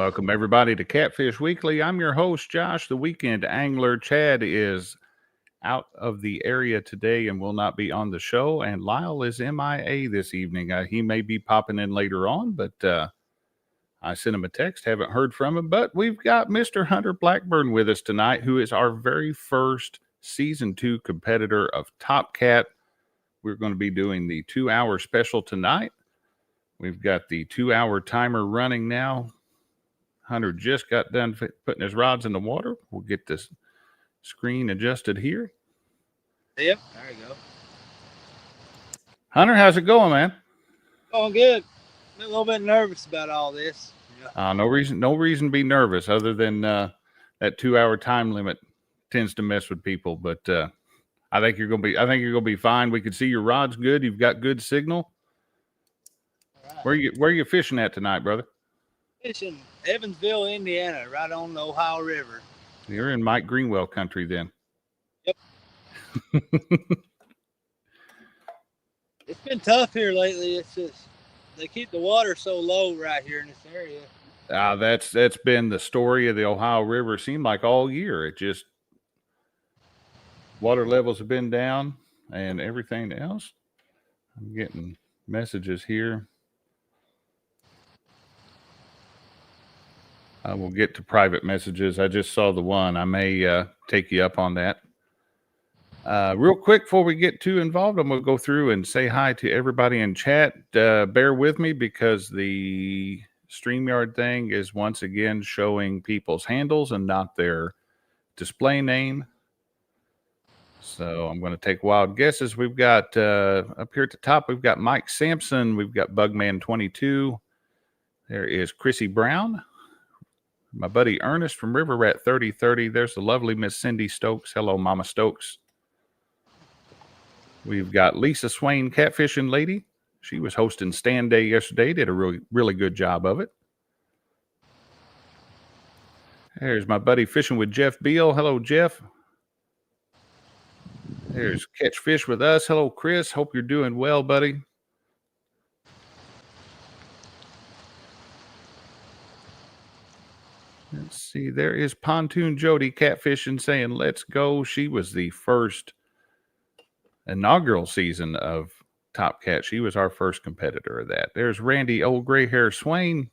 Welcome, everybody, to Catfish Weekly. I'm your host, Josh, the weekend angler. Chad is out of the area today and will not be on the show. And Lyle is MIA this evening. He may be popping in later on, but I sent him a text. Haven't heard from him. But we've got Mr. Hunter Blackburn with us tonight, who is our very first Season 2 competitor of Top Cat. We're going to be doing the 2-hour special tonight. We've got the 2-hour timer running now. Hunter just got done putting his rods in the water. We'll get this screen adjusted here. Yep, there you go. Hunter, how's it going, man? Going good. I'm a little bit nervous about all this. Yeah. No reason to be nervous other than that 2-hour time limit tends to mess with people. But I think you're gonna be fine. We can see your rod's good. You've got good signal. Right. Where are you fishing at tonight, brother? Fishing Evansville, Indiana, right on the Ohio River. You're in Mike Greenwell country then. Yep. It's been tough here lately. It's just they keep the water so low right here in this area. That's been the story of the Ohio River. It seemed like all year. It just water levels have been down and everything else. I'm getting messages here. I will get to private messages. I just saw the one. I may take you up on that. Real quick, before we get too involved, I'm going to go through and say hi to everybody in chat. Bear with me because the StreamYard thing is once again showing people's handles and not their display name. So I'm going to take wild guesses. We've got up here at the top, we've got Mike Sampson. We've got Bugman22. There is Chrissy Brown. My buddy Ernest from River Rat 3030. There's the lovely Miss Cindy Stokes. Hello, Mama Stokes. We've got Lisa Swain, catfishing lady. She was hosting Stand Day yesterday. Did a really good job of it. There's my buddy fishing with Jeff Beal. Hello, Jeff. There's Catch Fish with us. Hello, Chris. Hope you're doing well, buddy. Let's see. There is Pontoon Jody catfishing saying, let's go. She was the first inaugural season of Top Cat. She was our first competitor of that. There's Randy Old Gray Hair Swain.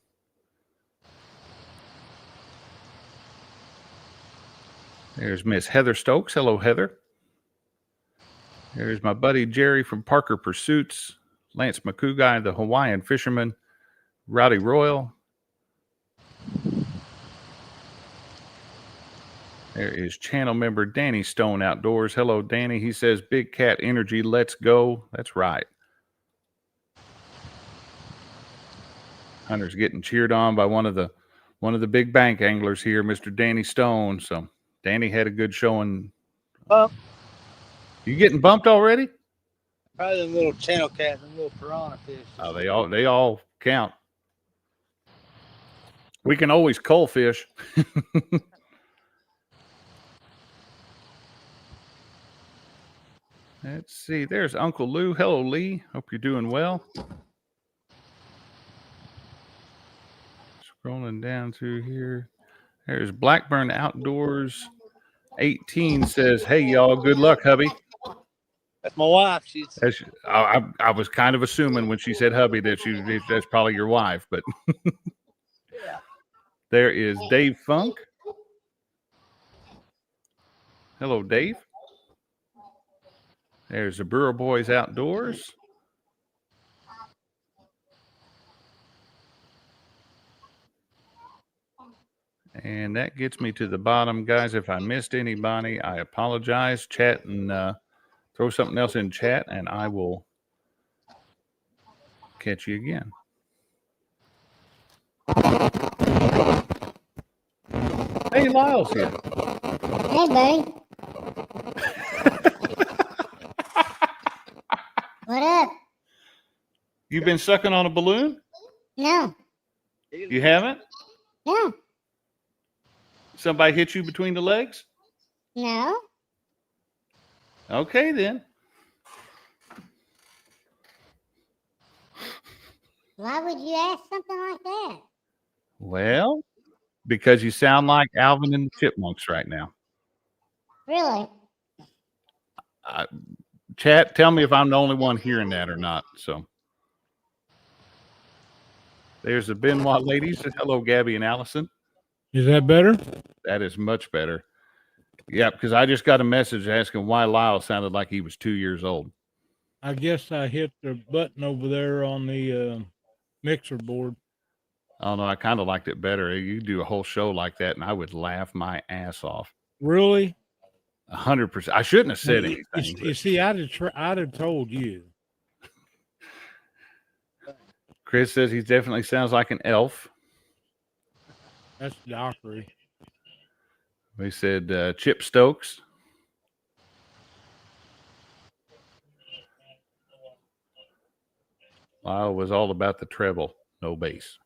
There's Miss Heather Stokes. Hello, Heather. There's my buddy Jerry from Parker Pursuits. Lance McCouguy, the Hawaiian fisherman. Rowdy Royal. There is channel member Danny Stone Outdoors. Hello, Danny. He says, Big Cat Energy, let's go. That's right. Hunter's getting cheered on by one of the big bank anglers here, Mr. Danny Stone. So Danny had a good showing. You getting bumped already? Probably them little channel cats and little piranha fish. Oh, they all count. We can always cull fish. Let's see. There's Uncle Lou. Hello, Lee. Hope you're doing well. Scrolling down through here. There's Blackburn Outdoors 18 says, hey, y'all, good luck, hubby. That's my wife. I was kind of assuming when she said hubby that that's probably your wife, but yeah. There is Dave Funk. Hello, Dave. There's the Brewer Boys Outdoors. And that gets me to the bottom. Guys, if I missed anybody, I apologize. Chat and throw something else in chat, and I will catch you again. Hey, Lyle's here. Hey, buddy. What up? You been sucking on a balloon? No. You haven't? No. Somebody hit you between the legs? No. Okay, then. Why would you ask something like that? Well, Because you sound like Alvin and the Chipmunks right now. Really? Chat, tell me if I'm the only one hearing that or not. So there's the Benoit ladies. Hello, Gabby and Allison. Is that better? That is much better. Yeah, because I just got a message asking why Lyle sounded like he was 2 years old. I guess I hit the button over there on the mixer board. I don't know. I kind of liked it better. You do a whole show like that, and I would laugh my ass off. Really? 100%. I shouldn't have said You anything. see, I'd have told you. Chris says he definitely sounds like an elf. That's Dockery. We said Chip Stokes. Lyle was all about the treble, no bass.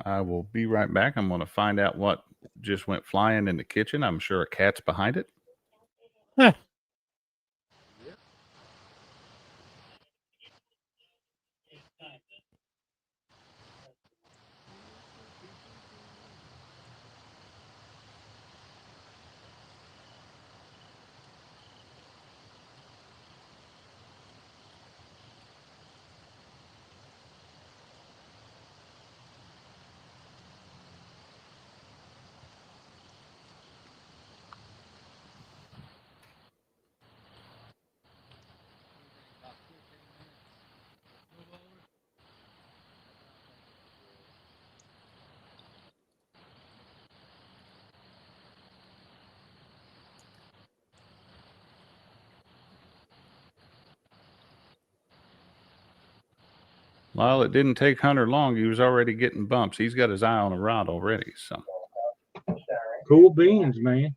I will be right back. I'm going to find out what just went flying in the kitchen. I'm sure a cat's behind it. Huh. Well, it didn't take Hunter long. He was already getting bumps. He's got his eye on a rod already. So Cool beans, man.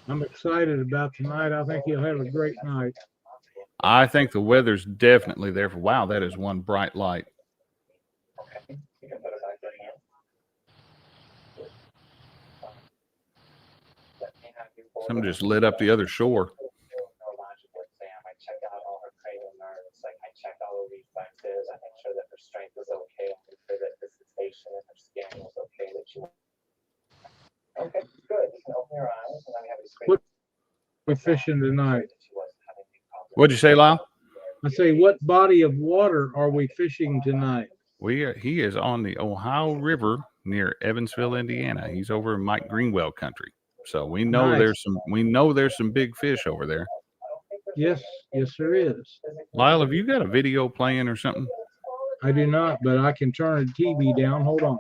I'm excited about tonight. I think you'll have a great night. I think the weather's definitely there for. Wow, that is one bright light. Someone just lit up the other shore. What we're fishing tonight? What'd you say, Lyle? I say, what body of water are we fishing tonight? He is on the Ohio River near Evansville, Indiana. He's over in Mike Greenwell country. So we know there's some big fish over there. Yes, there is. Lyle, have you got a video playing or something? I do not, but I can turn the TV down. Hold on.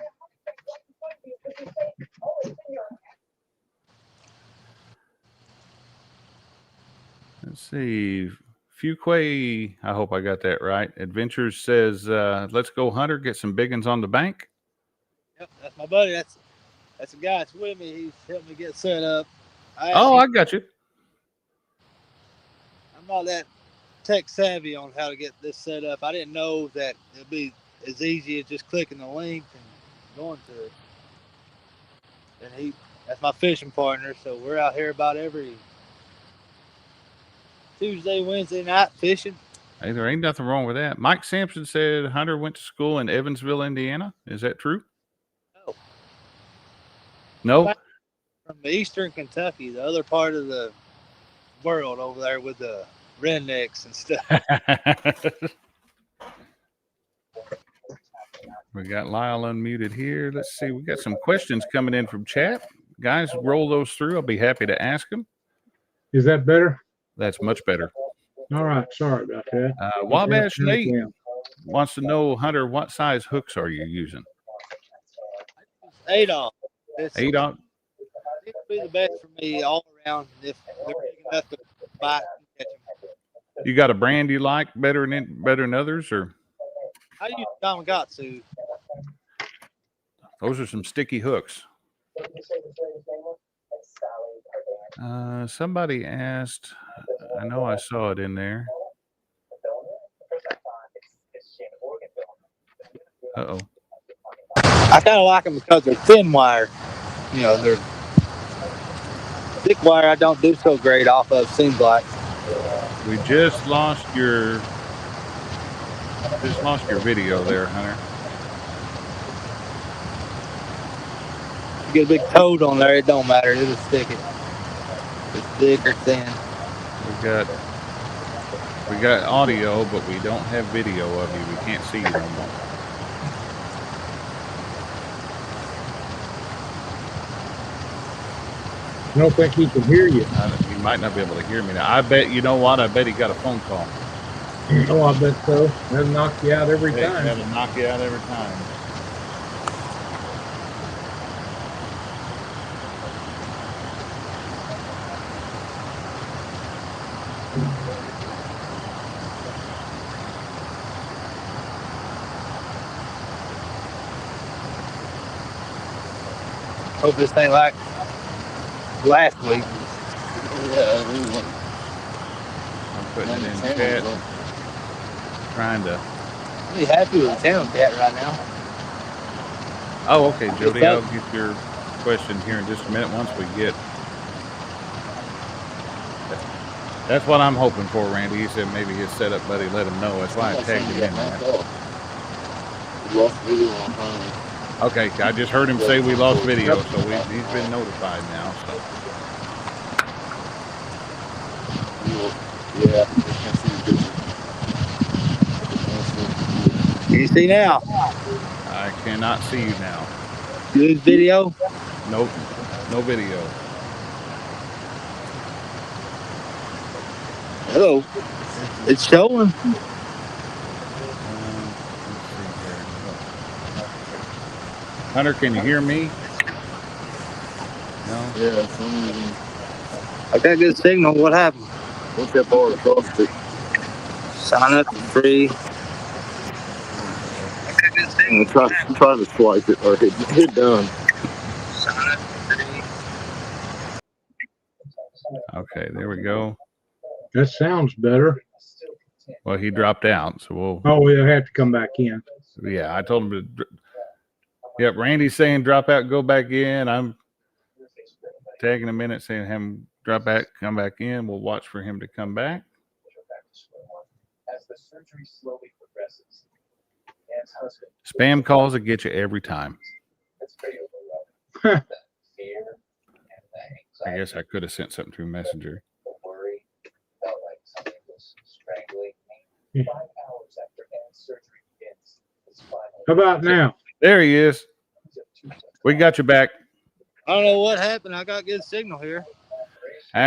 Let's see. Fuquay, I hope I got that right. Adventures says, let's go, Hunter, get some big ones on the bank. Yep, that's my buddy. That's the guy that's with me. He's helping me get set up. I got you. I'm not that tech savvy on how to get this set up. I didn't know that it'd be as easy as just clicking the link and going to it. And that's my fishing partner, so we're out here about every Tuesday, Wednesday night fishing. Hey, there ain't nothing wrong with that. Mike Sampson said Hunter went to school in Evansville, Indiana. Is that true? No? From eastern Kentucky, the other part of the world over there with the rednecks and stuff. We got Lyle unmuted here. Let's see. We got some questions coming in from chat. Guys, roll those through. I'll be happy to ask them. Is that better? That's much better. All right. Sorry about that. Wabash Nate wants to know, Hunter, what size hooks are you using? 8-aught. 8-aught? It would be the best for me all around if they're big enough to bite and catch them. You got a brand you like better than others, or? I use Damagatsu. Those are some sticky hooks. Somebody asked, I know I saw it in there. Uh-oh. I kind of like them because they're thin wire. you know, they're thick wire. I don't do so great off of. Seems like. We just lost your video there, Hunter. You get a big toad on there, it don't matter. It'll stick it. It's thick or thin. We got audio, but we don't have video of you. We can't see you no more. I don't think he can hear you. He might not be able to hear me now. I bet, you know what? I bet he got a phone call. Oh, I bet so. That'll knock you out every time. That'll knock you out every time. Hope this ain't like last week. I'm putting it in chat. Trying to. I'm really happy with the channel cat right now. Oh, okay, Jody. I'll get your question here in just a minute once we get. That's what I'm hoping for, Randy. He said maybe his setup buddy let him know. That's why I tagged him in there. Okay, I just heard him say we lost video, so he's been notified now. So. Yeah. Can you see now? I cannot see you now. Good video? Nope, no video. Hello. It's showing. Hunter, can you hear me? No? Yeah, I got good signal. What happened? what's that bar across it? Sign up for free. I got good signal. Try to swipe it or hit done. Sign up for free. Okay, there we go. That sounds better. Well, he dropped out, so we'll. Oh, we'll have to come back in. Yeah, I told him to. Yep, Randy's saying drop out, go back in. I'm tagging a minute saying him drop back, come back in. We'll watch for him to come back. Spam calls will get you every time. I guess I could have sent something through Messenger. How about now? There he is. We got you back. I don't know what happened. I got good signal here.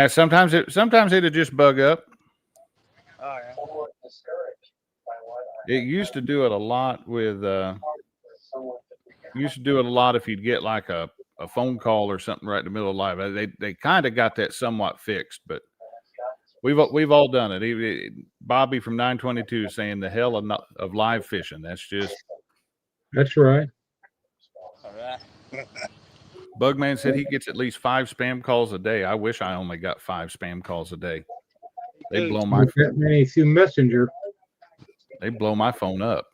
Sometimes it'll just bug up. All right. It used to do it a lot with. Used to do it a lot if you'd get like a phone call or something right in the middle of live. They kind of got that somewhat fixed, but we've all done it. Bobby from 922 saying the hell of live fishing. That's right. All right. Bugman said he gets at least 5 spam calls a day. I wish I only got 5 spam calls a day. They blow my that many through Messenger. They blow my phone up.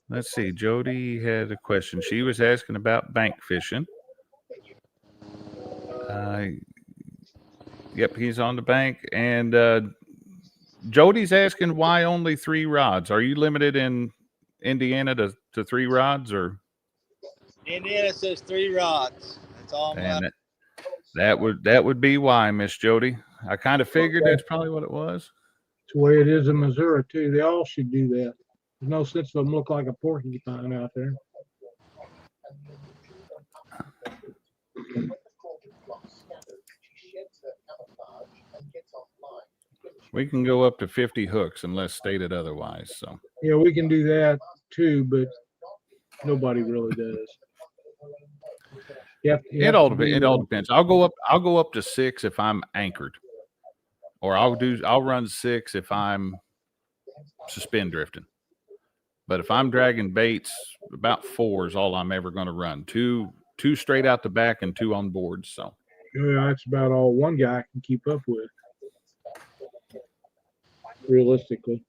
Let's see. Jody had a question. She was asking about bank fishing. Yep, he's on the bank. And Jody's asking why only 3 rods. Are you limited in Indiana to 3 rods or? Indiana says 3 rods. That's all I'm And that would be why, Miss Jody. I kind of figured that's probably what it was. It's the way it is in Missouri too. They all should do that. There's no sense of them look like a porcupine out there. We can go up to 50 hooks unless stated otherwise. So yeah, we can do that too, but nobody really does. It all depends. I'll go up to 6 if I'm anchored, or I'll run 6 if I'm suspend drifting. But if I'm dragging baits, about 4 is all I'm ever going to run. Two straight out the back and 2 on board. So yeah, that's about all one guy can keep up with. Realistically,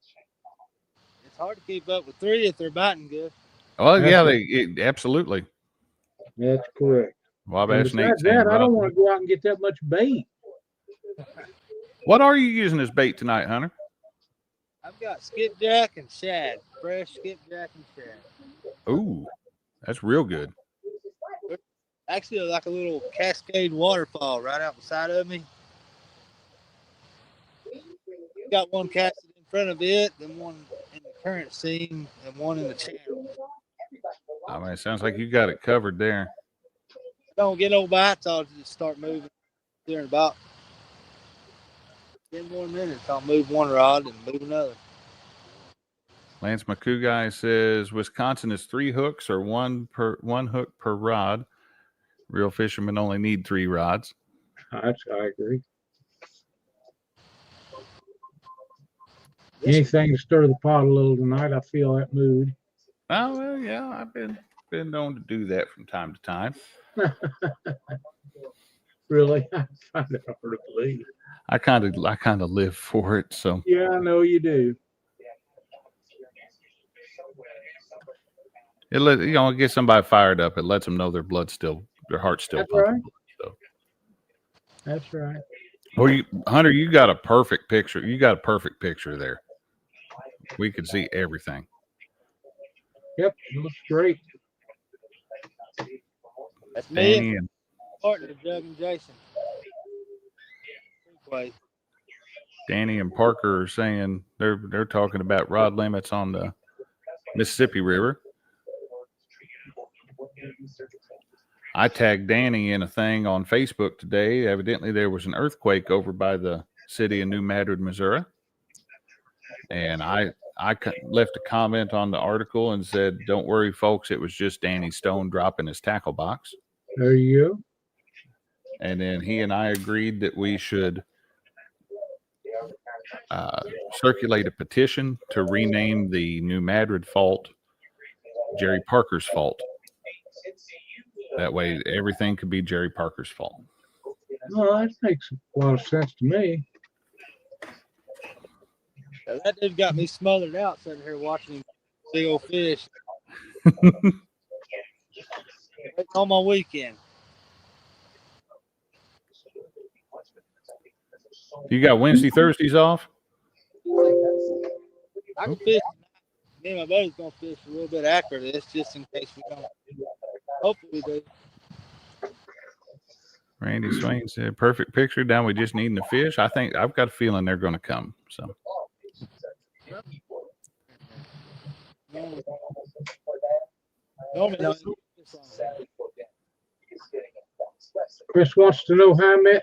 It's hard to keep up with 3 if they're biting good. Oh, That's yeah, it. absolutely. That's correct. And Wabash Nate besides saying, that, I don't Rob, want to go out and get that much bait. what are you using as bait tonight, Hunter? I've got skipjack and shad. Fresh skipjack and shad. Ooh, that's real good. Actually, like a little cascade waterfall right out beside of me. Got one casted in front of it, then one in the current seam, and one in the channel. I mean, it sounds like you got it covered there. Don't get no bites, I'll just start moving there in about 10 more minutes. I'll move one rod and move another. Lance McCoo guy says Wisconsin is 3 hooks or one hook per rod. Real fishermen only need 3 rods. I agree. Anything to stir the pot a little tonight. I feel that mood. Oh, well, yeah, I've been known to do that from time to time. Really, I find it hard to believe. I kind of live for it. So yeah, I know you do. It gets somebody fired up. It lets them know their heart's still That's pumping. Right. So. That's right. Well, Hunter, you got a perfect picture. You got a perfect picture there. We could see everything. Yep, it looks great. That's me Danny and partner, Doug and Jason. Danny and Parker are saying they're talking about rod limits on the Mississippi River. I tagged Danny in a thing on Facebook today. Evidently, there was an earthquake over by the city of New Madrid, Missouri. And I left a comment on the article and said, "Don't worry, folks. It was just Danny Stone dropping his tackle box." There you go. And then he and I agreed that we should circulate a petition to rename the New Madrid fault Jerry Parker's fault. That way, everything could be Jerry Parker's fault. Well, that makes a lot of sense to me. That dude got me smothered out sitting here watching him big old fish. On my weekend. You got Wednesday, Thursdays off? I can fish. Me and my buddy's gonna fish a little bit after this, just in case we don't. Hopefully we do. Randy Swain said, "Perfect picture. Now we just need the fish." I think I've got a feeling they're going to come. So. Chris wants to know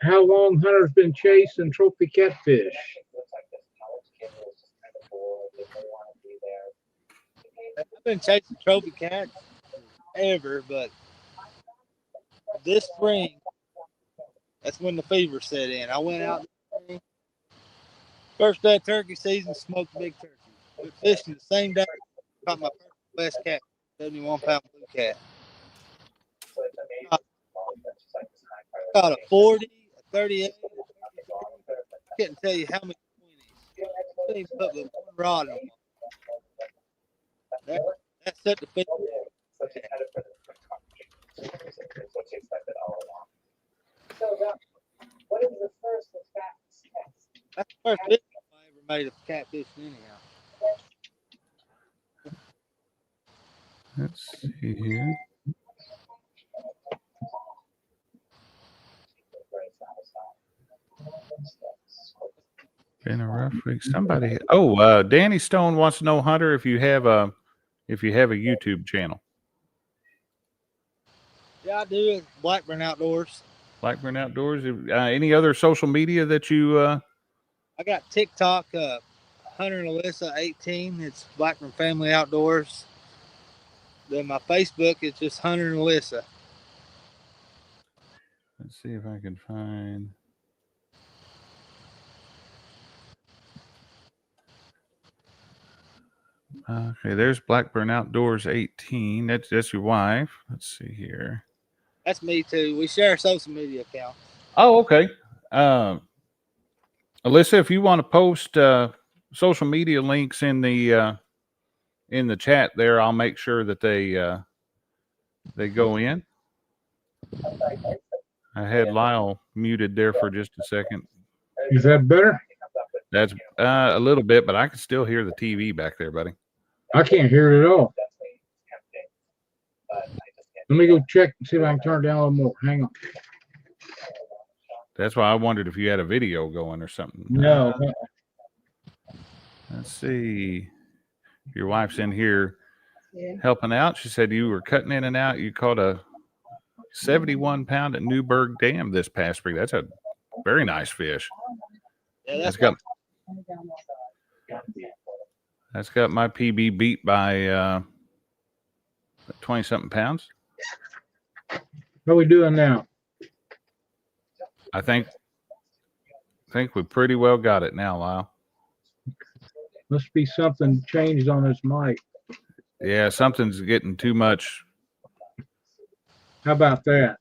how long Hunter's been chasing trophy catfish. I've been chasing trophy cats ever, but this spring, that's when the fever set in. I went out this spring, first day of turkey season, smoked a big turkey. Went fishing the same day, caught my first West cat, 71-pound blue cat. Caught a 40, a 38, I couldn't tell you how many 20s. I couldn't even put one rod on them. That set the fever. That's the first video I ever made of catfishing anyhow. Let's see here. Been a rough week. Somebody. Oh, Danny Stone wants to know, Hunter, if you have a YouTube channel. Yeah, I do. It's Blackburn Outdoors. Blackburn Outdoors. Any other social media that you? I got TikTok. Hunter and Alyssa 18. It's Blackburn Family Outdoors. Then my Facebook is just Hunter and Alyssa. Let's see if I can find. Okay, there's Blackburn Outdoors 18. That's your wife. Let's see here. That's me too. We share a social media account. Oh, okay. Alyssa, if you want to post social media links in the in the chat there, I'll make sure that they go in. I had Lyle muted there for just a second. Is that better? That's a little bit, but I can still hear the TV back there, buddy. I can't hear it at all. Let me go check and see if I can turn it down a little more. Hang on. That's why I wondered if you had a video going or something. No. Let's see. Your wife's in here helping out. She said you were cutting in and out. You caught a 71-pound at Newburgh Dam this past spring. That's a very nice fish. Yeah, That's got my PB beat by 20-something pounds. What are we doing now? I think we pretty well got it now, Lyle. Must be something changed on this mic. Yeah, something's getting too much. How about that?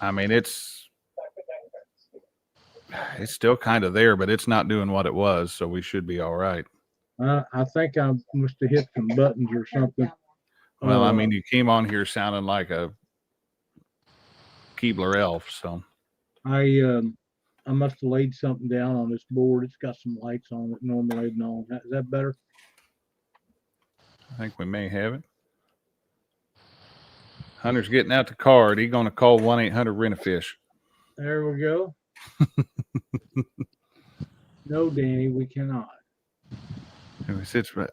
I mean, it's still kind of there, but it's not doing what it was, so we should be all right. I think I must have hit some buttons or something. Well, I mean, you came on here sounding like a Keebler elf, so. I must have laid something down on this board. It's got some lights on it normally. No, is that better? I think we may have it. Hunter's getting out the card. He's going to call 1-800-RENT-A-FISH. There we go. No, Danny, we cannot.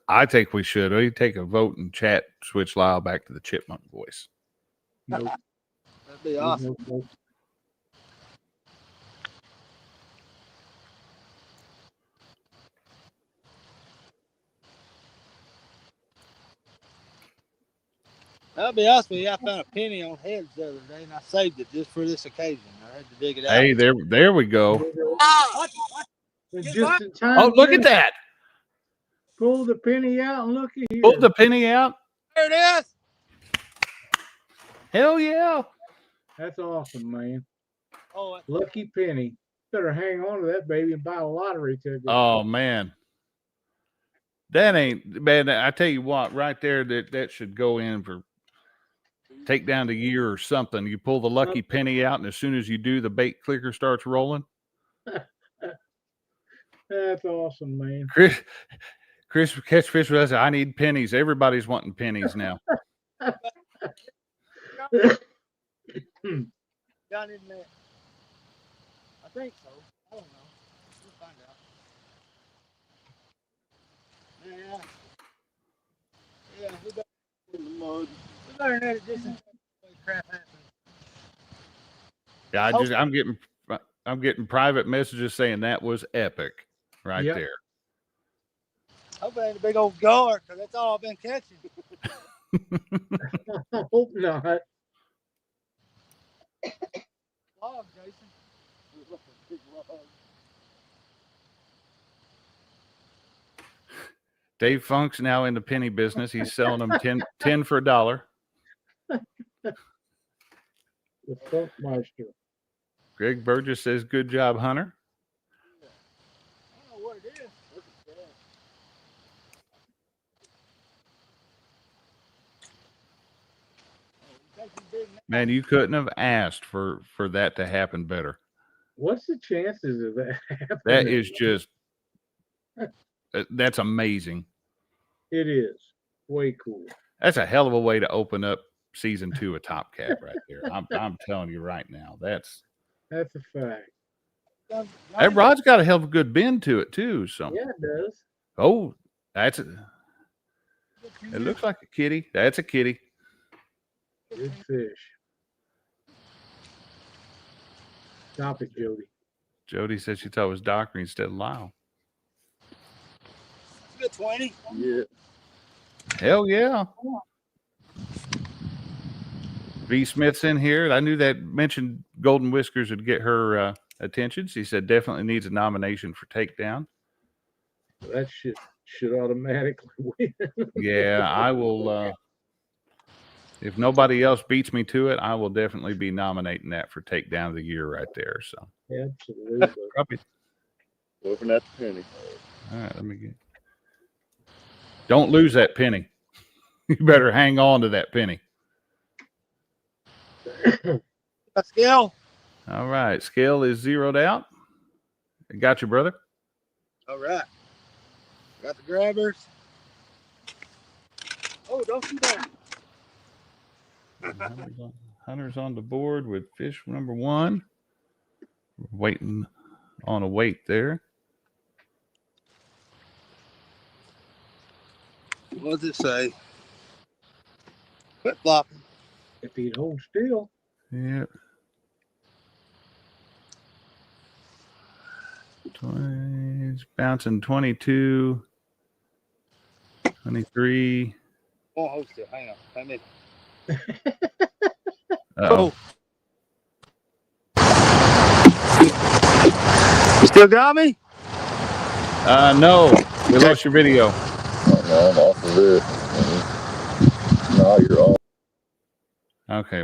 I think we should. We take a vote and chat, switch Lyle back to the chipmunk voice. Nope. That'd be awesome. Nope. I'll be honest with you, I found a penny on heads the other day, and I saved it just for this occasion. I had to dig it out. Hey, there we go. Just in time. Oh, look at that. Pull the penny out and look at here. Pull the penny out. There it is. Hell yeah. That's awesome, man. Oh, Lucky penny. Better hang on to that baby and buy a lottery ticket. Oh, man. That ain't, man, I tell you what, right there, that should go in for take down the year or something. You pull the lucky penny out, and as soon as you do, the bait clicker starts rolling. That's awesome, man. Chris Catfish says, I need pennies. Everybody's wanting pennies now. got it in there. I think so. I don't know. We'll find out. Yeah, we better in the mud. We better net it just in case crap happens. Yeah, I'm getting private messages saying that was epic right Yep. there. Hope it ain't a big old gar, because that's all I've been catching. I hope not. Log, Jason. Big log. Dave Funk's now in the penny business. He's selling them 10 for $1. The Funk Meister. Greg Burgess says, good job, Hunter. I don't know what it is. Look at that. Man, you couldn't have asked for that to happen better. What's the chances of that happening? That is just, that's amazing. It is. Way cool. That's a hell of a way to open up season 2 of Top Cat right there. I'm telling you right now. That's a fact. that rod's got a hell of a good bend to it too. So Yeah, it does. oh, it looks like a kitty. That's a kitty. Good fish. Stop it, Jody. Jody said she thought it was Dockery instead of Lyle. Good 20. Yeah. Hell yeah. V. Smith's in here. I knew that mentioned Golden Whiskers would get her attention. She said definitely needs a nomination for takedown. That shit should automatically win. Yeah, I will. If nobody else beats me to it, I will definitely be nominating that for takedown of the year right there. So Absolutely. probably. Open that penny. All right, let me get. Don't lose that penny. You better hang on to that penny. A scale. All right. Scale is zeroed out. Got you, brother. All right. Got the grabbers. Oh, don't do that. Hunter's on the board with fish number 1. Waiting on a weight there. What does it say? Quit flopping. If he'd hold still. Yep. 20, it's bouncing 22, 23. Won't hold still. Hang on. I mean, Uh-oh. you still got me? No, we lost your video. No, I'm off of it. No, you're off. Okay,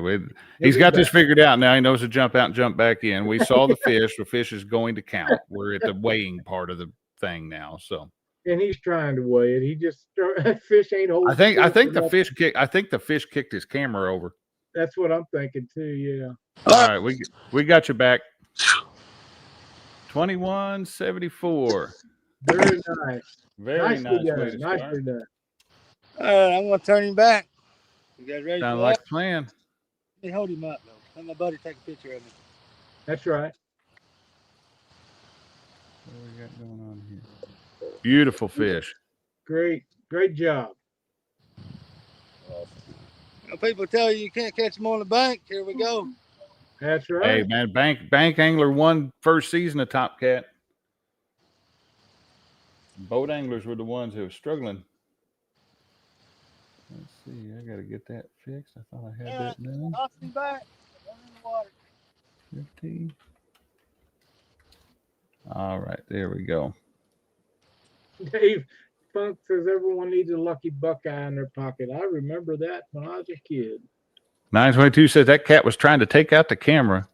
he's got this figured out now. He knows to jump out and jump back in. We saw the fish. The fish is going to count. We're at the weighing part of the thing now. So, And he's trying to weigh it. He just that fish ain't holding. I think still the for fish kick. I think the fish kicked his camera over. That's what I'm thinking too. Yeah. All right, we got you back. 21.74. Very nice. Very nice way to done. start. Nicely done. All right, I'm going to turn him back. You guys ready Sounds for like that? a plan. Let me hold him up, though. Let my buddy take a picture of me. That's right. What do we got going on here? Beautiful fish. Great job. You know, people tell you can't catch them on the bank. Here we go. That's right. Hey man, bank angler won first season of Top Cat. Boat anglers were the ones who were struggling. Let's see, I gotta get that fixed. I thought I had that done. Toss him back. Run in the water. 15. All right, there we go. Dave Funk says everyone needs a lucky buckeye in their pocket. I remember that when I was a kid. 922 says that cat was trying to take out the camera.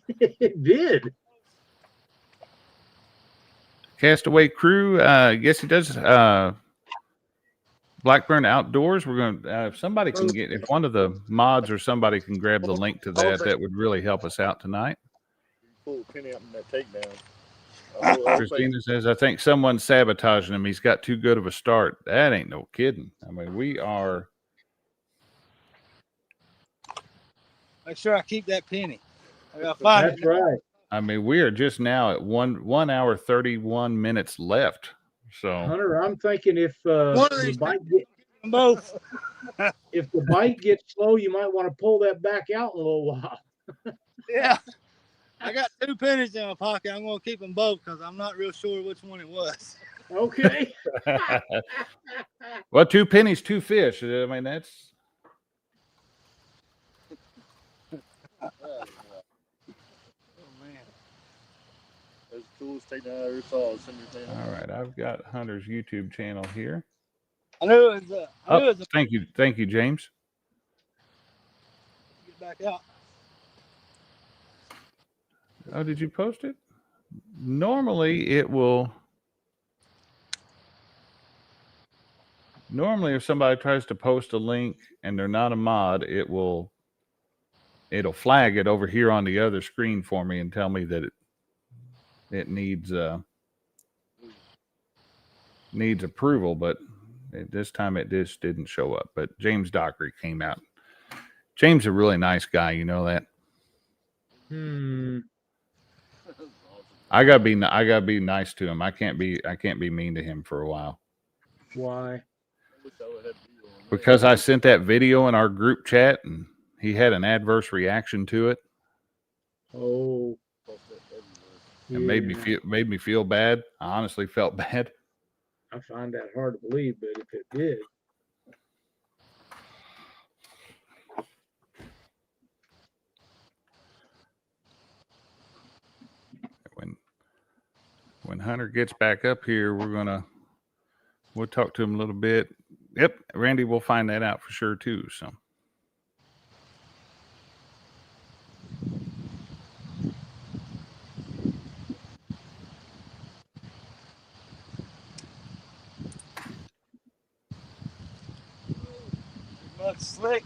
It did. Castaway Crew, yes, he does. Blackburn Outdoors. We're going to, if somebody can get, if one of the mods or somebody can grab the link to that, that would really help us out tonight. Pull the penny out in that takedown. Christina says, I think someone's sabotaging him. He's got too good of a start. That ain't no kidding. I mean, we are. Make sure I keep that penny. I got to find That's it. right. I mean, we are just now at 1 hour 31 minutes left. So Hunter, I'm thinking if One of the these bite them both. if the bite gets slow, you might want to pull that back out in a little while. Yeah. I got 2 pennies in my pocket. I'm going to keep them both because I'm not real sure which one it was. Okay. well, 2 pennies, 2 fish. I mean, that's Oh, man. Those tools take down every saw. all right. I've got Hunter's YouTube channel here. I knew it was Thank you, James. Get back out. Oh, did you post it? Normally, it will. Normally, if somebody tries to post a link and they're not a mod, it'll flag it over here on the other screen for me and tell me that it needs approval. But this time it just didn't show up. But James Dockery came out. James is a really nice guy. You know that. I gotta be nice to him. I can't be mean to him for a while. Why? Because I sent that video in our group chat and he had an adverse reaction to it. Oh. It made me feel bad. I honestly felt bad. I find that hard to believe, but if it did. When Hunter gets back up here, we'll talk to him a little bit. Yep, Randy, we'll find that out for sure too. So. Looks slick.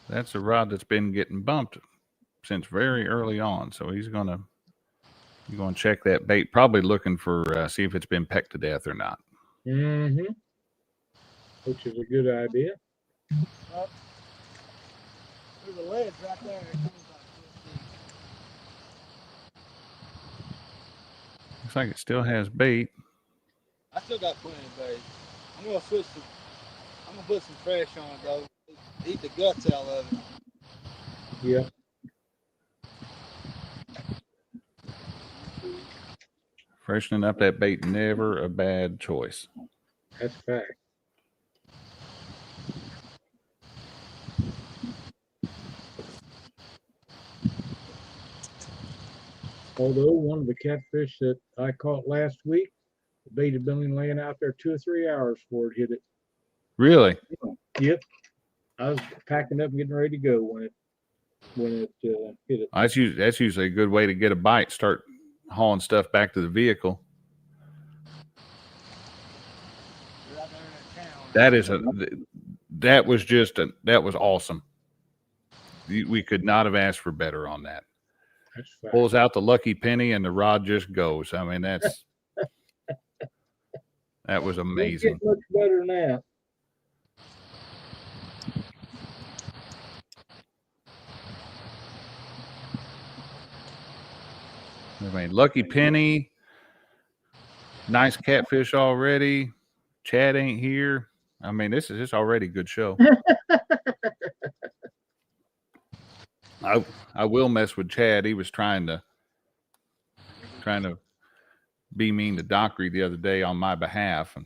That's a rod that's been getting bumped since very early on. So he's going to check that bait, probably looking for see if it's been pecked to death or not. Mm-hmm. Which is a good idea. There's a ledge right there. Looks like it still has bait. I still got plenty of bait. I'm gonna put some fresh on it though. Eat the guts out of it. Yeah. Freshening up that bait, never a bad choice. That's fact. Although one of the catfish that I caught last week, the bait had been laying out there 2 or 3 hours before it hit it. Really? Yep. I was packing up and getting ready to go when it hit it. That's usually a good way to get a bite. Start hauling stuff back to the vehicle. That was awesome. We could not have asked for better on that. That's fact. Pulls out the lucky penny and the rod just goes. I mean, that was amazing. Much better than that. I mean, lucky penny, nice catfish already. Chad ain't here. I mean, this is just already a good show. I will mess with Chad. He was trying to be mean to Dockery the other day on my behalf, and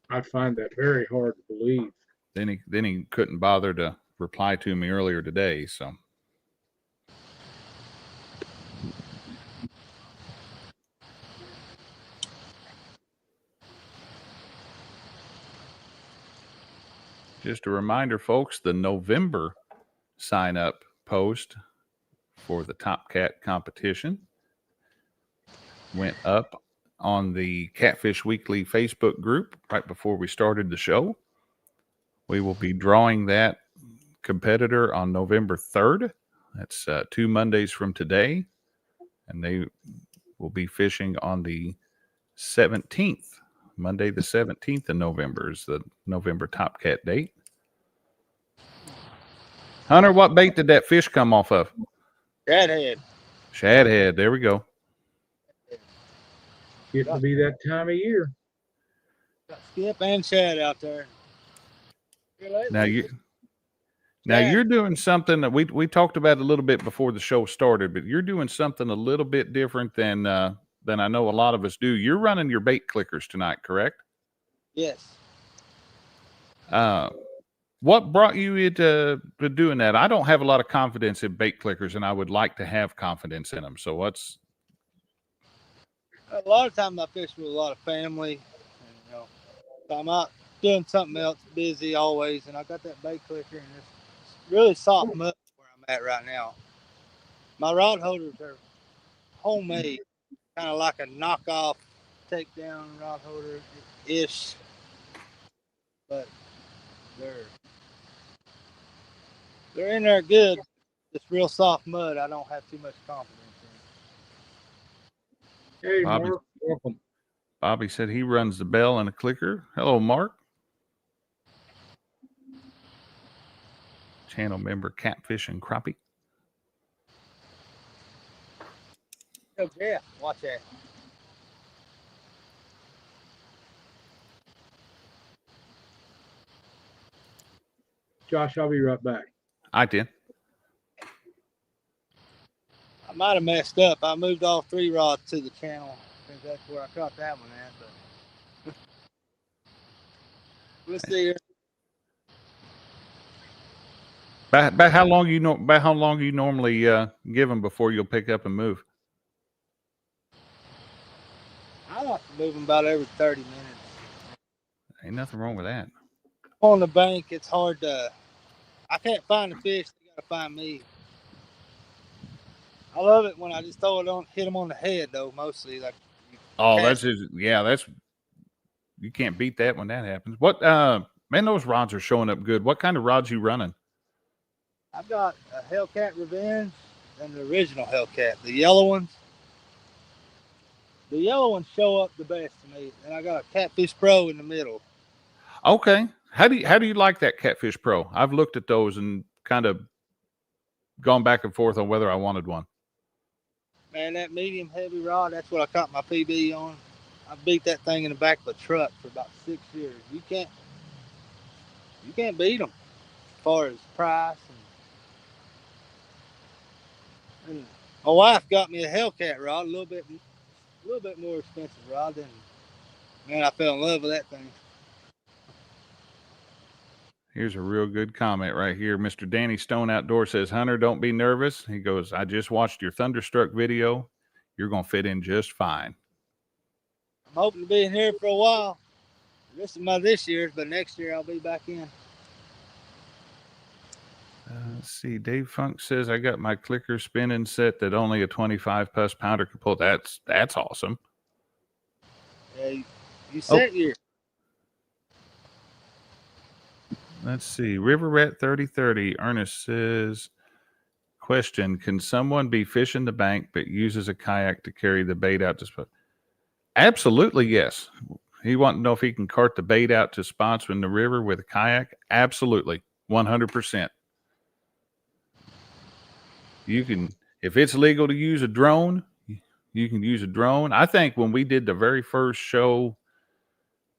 I find that very hard to believe. then he couldn't bother to reply to me earlier today. So just a reminder, folks, the November sign up post for the Top Cat competition went up on the Catfish Weekly Facebook group right before we started the show. We will be drawing that competitor on November 3rd. That's 2 Mondays from today. And they will be fishing on the 17th. Monday the 17th of November is the November Top Cat date. Hunter, what bait did that fish come off of? Shadhead. Shadhead. There we go. Getting to be that time of year. Got skip and shad out there. Now you're doing something that we talked about a little bit before the show started, but you're doing something a little bit different than I know a lot of us do. You're running your bait clickers tonight, correct? Yes. What brought you into doing that? I don't have a lot of confidence in bait clickers, and I would like to have confidence in them. So what's A lot of times I fish with a lot of family, and so I'm out doing something else, busy always, and I got that bait clicker, and it's really soft mud where I'm at right now. My rod holders are homemade, kind of like a knockoff takedown rod holder ish, but they're in there good. It's real soft mud. I don't have too much confidence in. Hey, Bobby? Mark, welcome. Bobby said he runs the bell and a clicker. Hello, Mark. Channel member Catfish and Crappie. Oh, yeah, watch that. Josh, I'll be right back. I did. I might have messed up. I moved all 3 rods to the channel. I think that's where I caught that one at. But we'll see here. About how long you normally give them before you'll pick up and move? I like to move them about every 30 minutes. Ain't nothing wrong with that. On the bank, it's hard to. I can't find the fish. They gotta find me. I love it when I just throw it on, hit them on the head though. Mostly, like Oh, that's his. Yeah, that's you can't beat that when that happens. What man, those rods are showing up good. What kind of rods you running? I've got a Hellcat Revenge and the original Hellcat, the yellow ones. The yellow ones show up the best to me, and I got a Catfish Pro in the middle. Okay. How do you like that Catfish Pro? I've looked at those and kind of gone back and forth on whether I wanted one. Man, that medium heavy rod, that's what I caught my PB on. I beat that thing in the back of a truck for about 6 years. You can't beat them as far as price. And my wife got me a Hellcat rod, a little bit more expensive rod. Than man, I fell in love with that thing. Here's a real good comment right here. Mr. Danny Stone Outdoor says, Hunter, don't be nervous. He goes, I just watched your Thunderstruck video. You're going to fit in just fine. I'm hoping to be in here for a while. This year's, but next year I'll be back in. Let's see. Dave Funk says, I got my clicker spinning set that only a 25 plus pounder can pull. That's awesome. Yeah, you set your. Let's see. River Rat 3030. Ernest says, question, can someone be fishing the bank but uses a kayak to carry the bait out to spot? Absolutely, yes. He wants to know if he can cart the bait out to spots in the river with a kayak. Absolutely, 100%. You can, if it's legal to use a drone, you can use a drone. I think when we did the very first show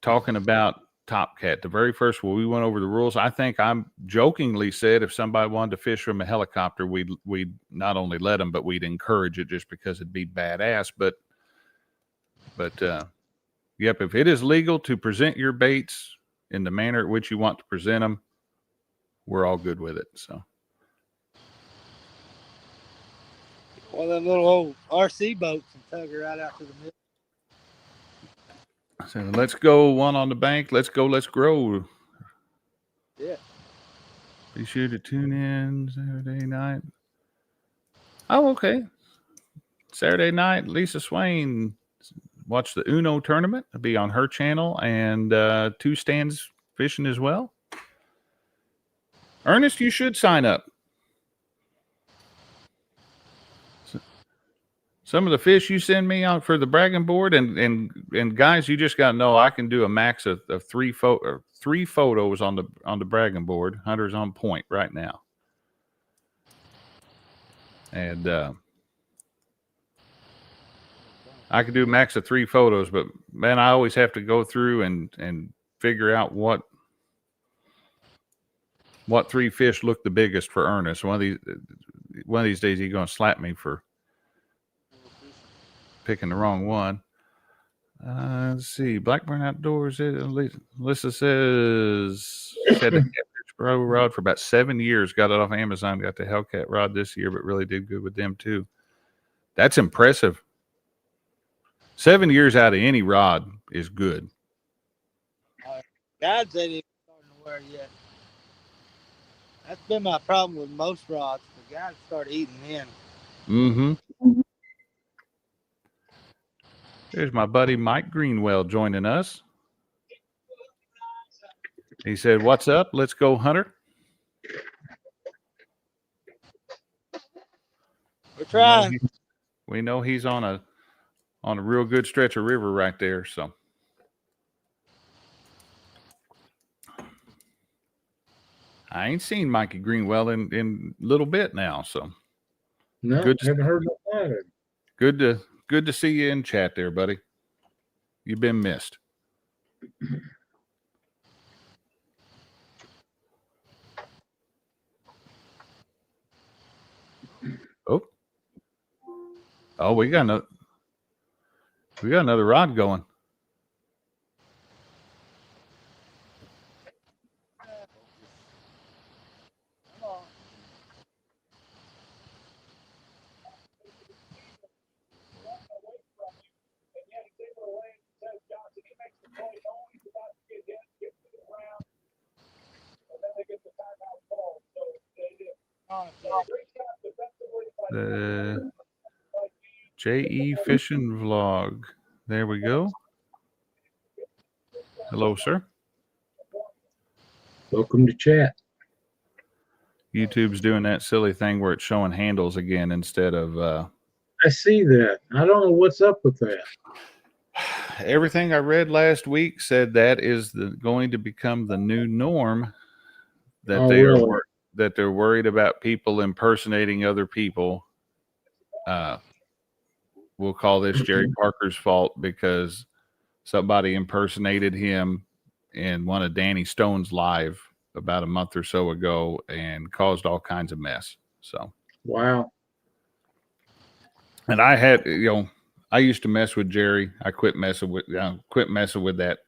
talking about Top Cat, the very first where we went over the rules, I think I jokingly said if somebody wanted to fish from a helicopter, we'd not only let them, but we'd encourage it just because it'd be badass. But yep, if it is legal to present your baits in the manner at which you want to present them, we're all good with it. So. One of them little old RC boats and tug her right out to the middle. So let's go one on the bank. Let's go. Let's grow. Yeah. Be sure to tune in Saturday night. Oh, okay. Saturday night, Lisa Swain watch the Uno tournament. It'll be on her channel, and 2 stands fishing as well. Ernest, you should sign up. Some of the fish you send me out for the bragging board, and guys, you just got to know I can do a max of 3 photos on the bragging board. Hunter's on point right now, and I can do a max of 3 photos. But man, I always have to go through and figure out what 3 fish look the biggest for Ernest. One of these days he's going to slap me for picking the wrong one. Let's see. Blackburn Outdoors. Alyssa says had the Catfish Pro rod for about 7 years. Got it off Amazon. Got the Hellcat rod this year, but really did good with them too. That's impressive. 7 years out of any rod is good. Guides ain't even starting to wear yet. That's been my problem with most rods. The guides start eating in. Mm-hmm. There's my buddy Mike Greenwell joining us. He said, "What's up? Let's go, Hunter." We're trying. We know he's on a real good stretch of river right there. So I ain't seen Mikey Greenwell in a little bit now. So No, good. Haven't heard about it. Good to see you in chat there, buddy. You've been missed. Oh, we got another rod going. The JE Fishing Vlog. There we go. Hello, sir. Welcome to chat. YouTube's doing that silly thing where it's showing handles again instead of I see that. I don't know what's up with that. everything I read last week said that is going to become the new norm. That that they're worried about people impersonating other people. We'll call this Jerry Parker's fault because somebody impersonated him in one of Danny Stone's live about a month or so ago and caused all kinds of mess. So wow. And I had, I used to mess with Jerry. I quit messing with that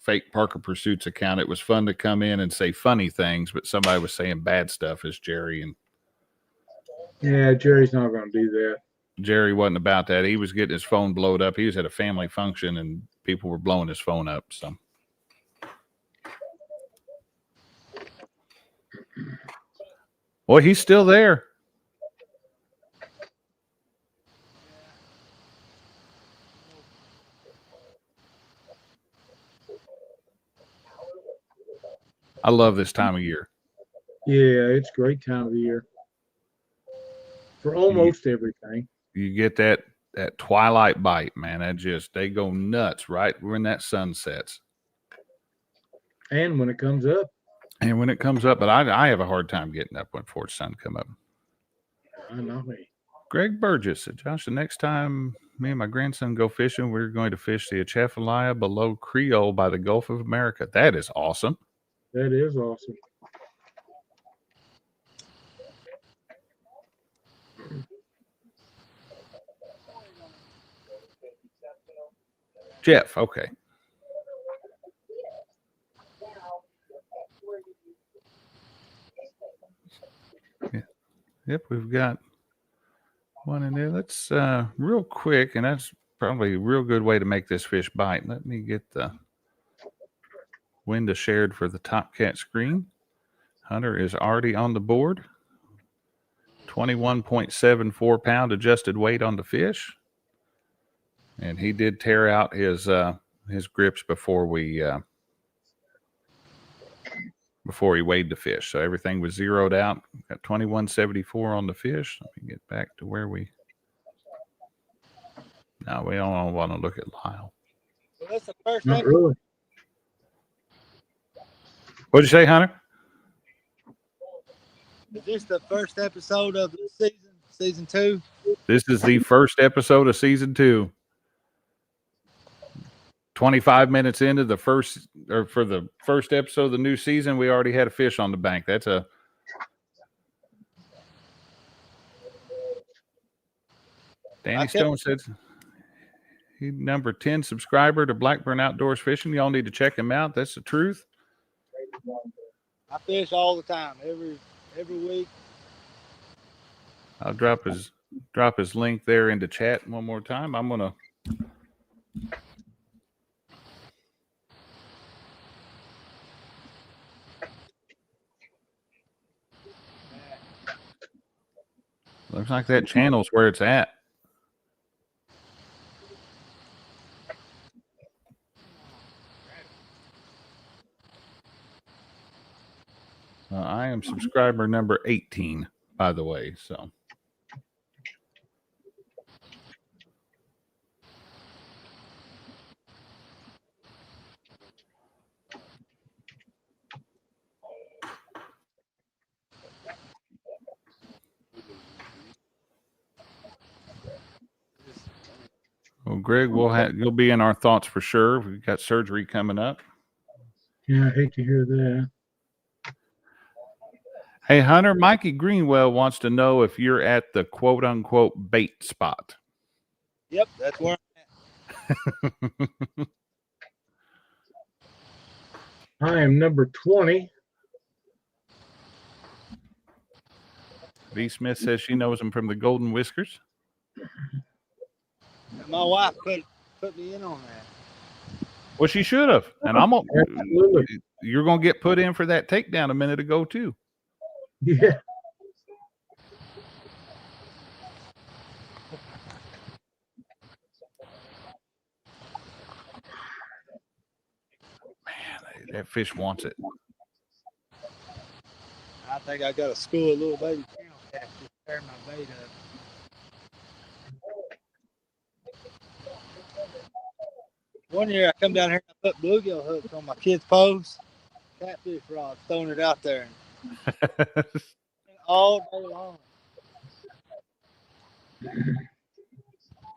fake Parker Pursuits account. It was fun to come in and say funny things, but somebody was saying bad stuff as Jerry. And yeah, Jerry's not going to do that. Jerry wasn't about that. He was getting his phone blowed up. He was at a family function and people were blowing his phone up. So, well, he's still there. I love this time of year. Yeah, it's a great time of the year for almost everything. You get that twilight bite, man. They go nuts right when that sun sets. And when it comes up. But I have a hard time getting up before the sun come up. I know me. Greg Burgess said, Josh, the next time me and my grandson go fishing, we're going to fish the Atchafalaya below Creole by the Gulf of America. That is awesome. That is awesome. Jeff, okay. Yeah. Yep, we've got one in there. Let's real quick, and that's probably a real good way to make this fish bite. Let me get the window shared for the Top Cat screen. Hunter is already on the board. 21.74 pound adjusted weight on the fish. And he did tear out his grips before he weighed the fish. So everything was zeroed out. Got 21.74 on the fish. Let me get back to where we. No, we don't want to look at Lyle. So that's the first Not time. really. What'd you say, Hunter? Is this the first episode of the season 2? This is the first episode of season 2. 25 minutes into the first episode of the new season, we already had a fish on the bank. That's a Danny Stone said he number 10 subscriber to Blackburn Outdoors Fishing. Y'all need to check him out. That's the truth. I fish all the time, every week. I'll drop his link there into chat one more time. I'm gonna looks like that channel's where it's at. I am subscriber number 18, by the way. So. Well, Greg, you'll be in our thoughts for sure. We've got surgery coming up. Yeah, I hate to hear that. Hey, Hunter, Mikey Greenwell wants to know if you're at the quote-unquote bait spot. Yep, that's where I'm at. I am number 20. V. Smith says she knows him from the Golden Whiskers. My wife put me in on that. Well, she should have. And you're going to get put in for that takedown a minute ago, too. Yeah. That fish wants it. I think I got to school a little baby channel cat to tear my bait up. One year I come down here and I put bluegill hooks on my kid's post, catfish rod, throwing it out there all day long.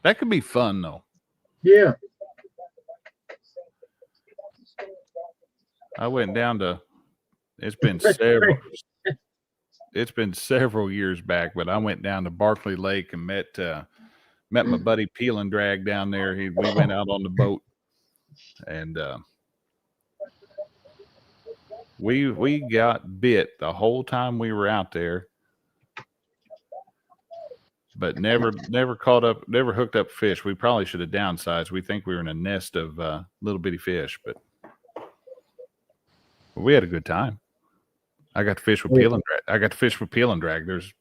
That could be fun though. Yeah. I went down to. It's been several years back, but I went down to Barkley Lake and met my buddy Peel and Drag down there. We went out on the boat, and we got bit the whole time we were out there, but never hooked up fish. We probably should have downsized. We think we were in a nest of little bitty fish, but we had a good time. I got to fish with Peel and Drag. There's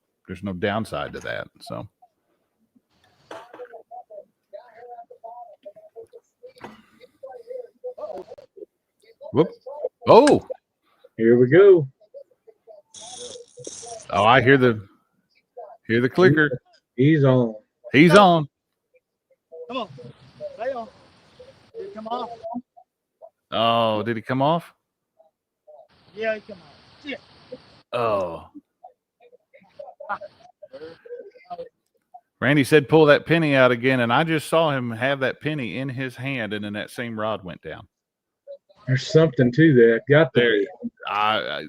no downside to that. So. Whoop. Oh. Here we go. Oh, I hear the clicker. He's on. He's on. Come on. Stay on. Did he come off? Oh, did he come off? Yeah, he come off. Yeah. Oh. Randy said pull that penny out again, and I just saw him have that penny in his hand, and then that same rod went down. There's something to that. Got there. I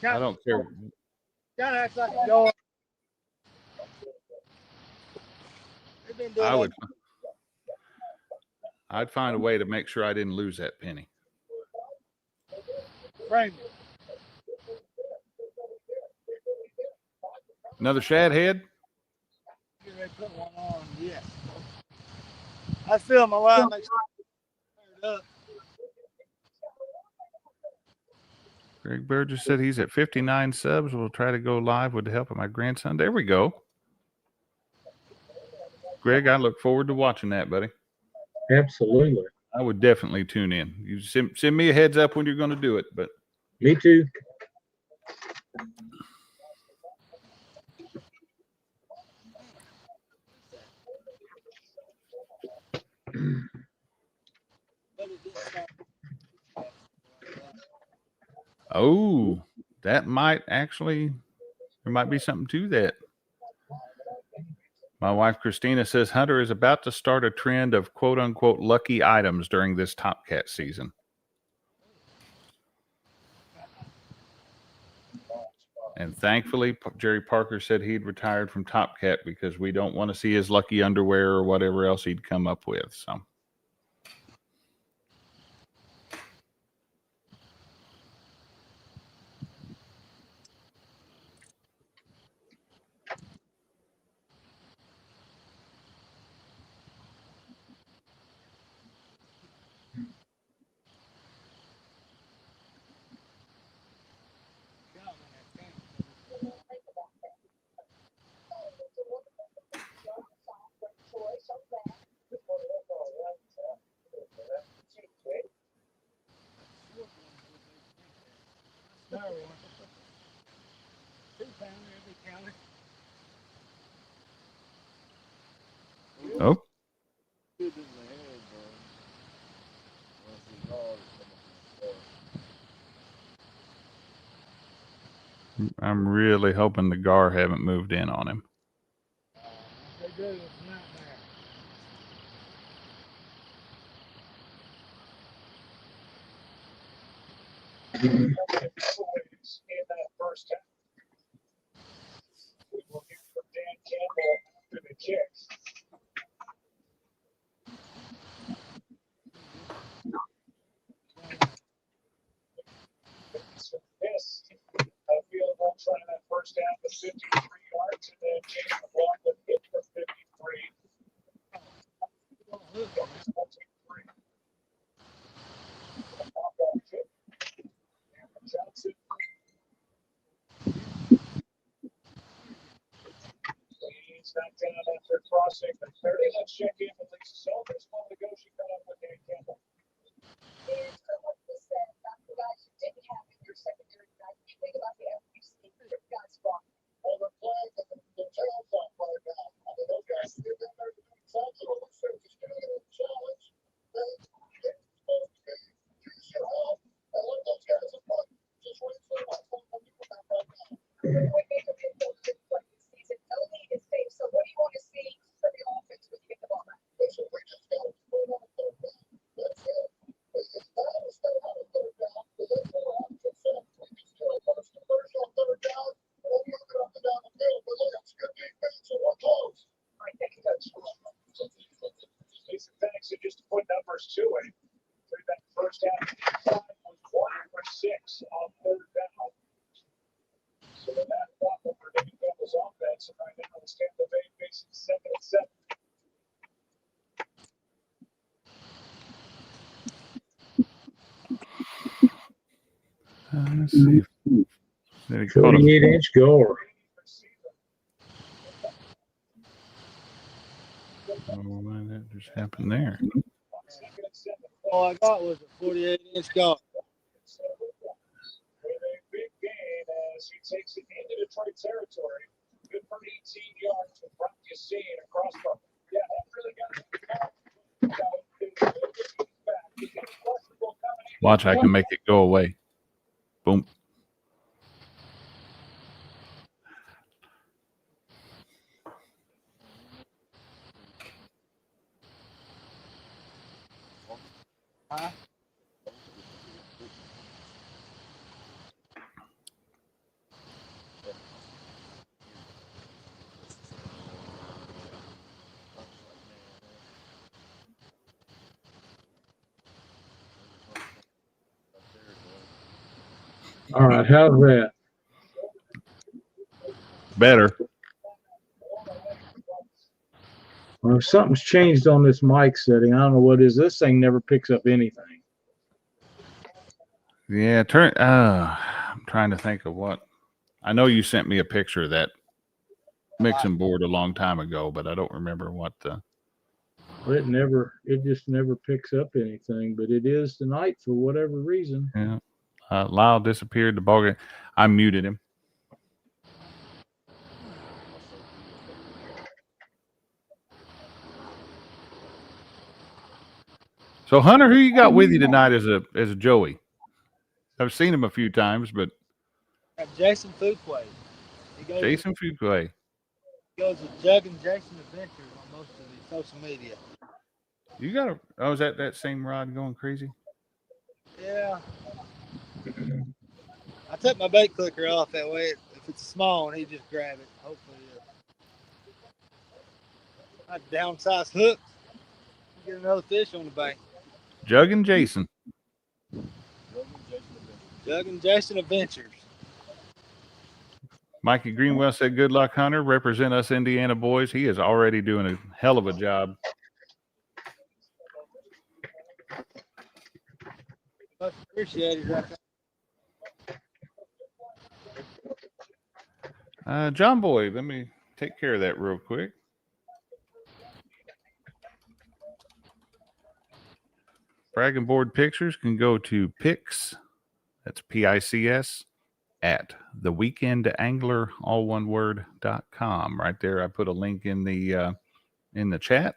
don't care. Kind of acts like a dog. I'd find a way to make sure I didn't lose that penny. Frame it. Another shad head? Get ready to put one on, yes. I feel my line makes it up. Greg Burgess said he's at 59 subs. We'll try to go live with the help of my grandson. There we go. Greg, I look forward to watching that, buddy. Absolutely. I would definitely tune in. You send me a heads up when you're going to do it. But me too. Oh, that might actually, there might be something to that. My wife, Christina, says Hunter is about to start a trend of quote unquote lucky items during this Top Cat season. And thankfully, Jerry Parker said he'd retired from Top Cat because we don't want to see his lucky underwear or whatever else he'd come up with. So. Oh. I'm really hoping the gar haven't moved in on him. crossing the 30. Let's check in with Lisa Sullivan. Just a moment ago, she got up with Dan Campbell. Well, they're playing the tails off right now. I mean, those guys have been there to do exactly what we're saying. Just give it a challenge. Use your help and let those guys have fun. Just wait for the next one from you about right now. So what do you want to see from the offense when you get the ball back? Listen, we just got to put on a third down. That's it. It's not to stay on a third down. But that's what I have to say. We just do a first conversion on third down. We'll move it up and down the field. But look, it's good defense, so we're close. All right, thank you, Coach. Jason Pennington just to put numbers to it. That first half was 1 for 6 on third down. So that problem for David Campbell's offense, and right now it's Tampa Bay facing 7-7. Let's see. 48-inch goal. That just happened there. All I got was a 48-inch goal. With a big gain as he takes it into Detroit territory. Good for 18 yards with Brock Yassine across from. Yeah, that really got Watch, I can make it go away. Boom. All right, how's that? Better. Well, something's changed on this mic setting. I don't know what it is. This thing never picks up anything. Yeah, I'm trying to think of what. I know you sent me a picture of that mixing board a long time ago, but I don't remember what the. Well, it just never picks up anything, but it is tonight for whatever reason. Yeah. Lyle disappeared. The ball game. I muted him. So Hunter, who you got with you tonight as a Joey? I've seen him a few times, but Jason Fuquay. Jason Fuquay. He goes with Jug and Jason Adventures on most of the social media. You got a? Oh, is that same rod going crazy? Yeah. I took my bait clicker off that way. If it's a small one, he just grab it. Hopefully, I downsize hook. Get another fish on the bank. Jug and Jason. Jug and Jason Adventures. Mikey Greenwell said, "Good luck, Hunter. Represent us Indiana boys. He is already doing a hell of a job." Much appreciated. Right there. John Boy, let me take care of that real quick. Bragging board pictures can go to pics. That's PICS at theweekendangler, all one word.com. Right there, I put a link in the chat.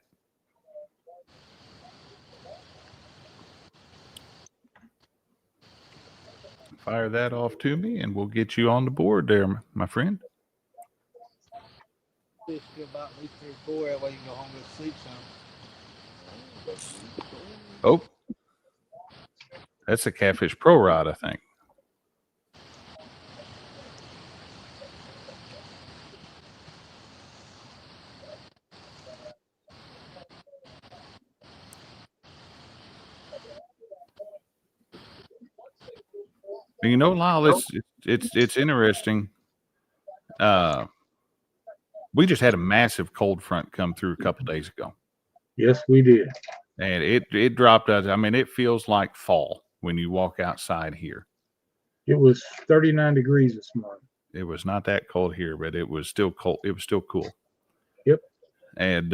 Fire that off to me, and we'll get you on the board there, my friend. Fish feel about at least 3 or 4. That way you can go home and sleep some. Oh, that's a Catfish Pro Rod, I think. You know, Lyle, it's interesting. We just had a massive cold front come through a couple days ago. Yes, we did. And it dropped us. I mean, it feels like fall when you walk outside here. It was 39 degrees this morning. It was not that cold here, but it was still cold. It was still cool. Yep. and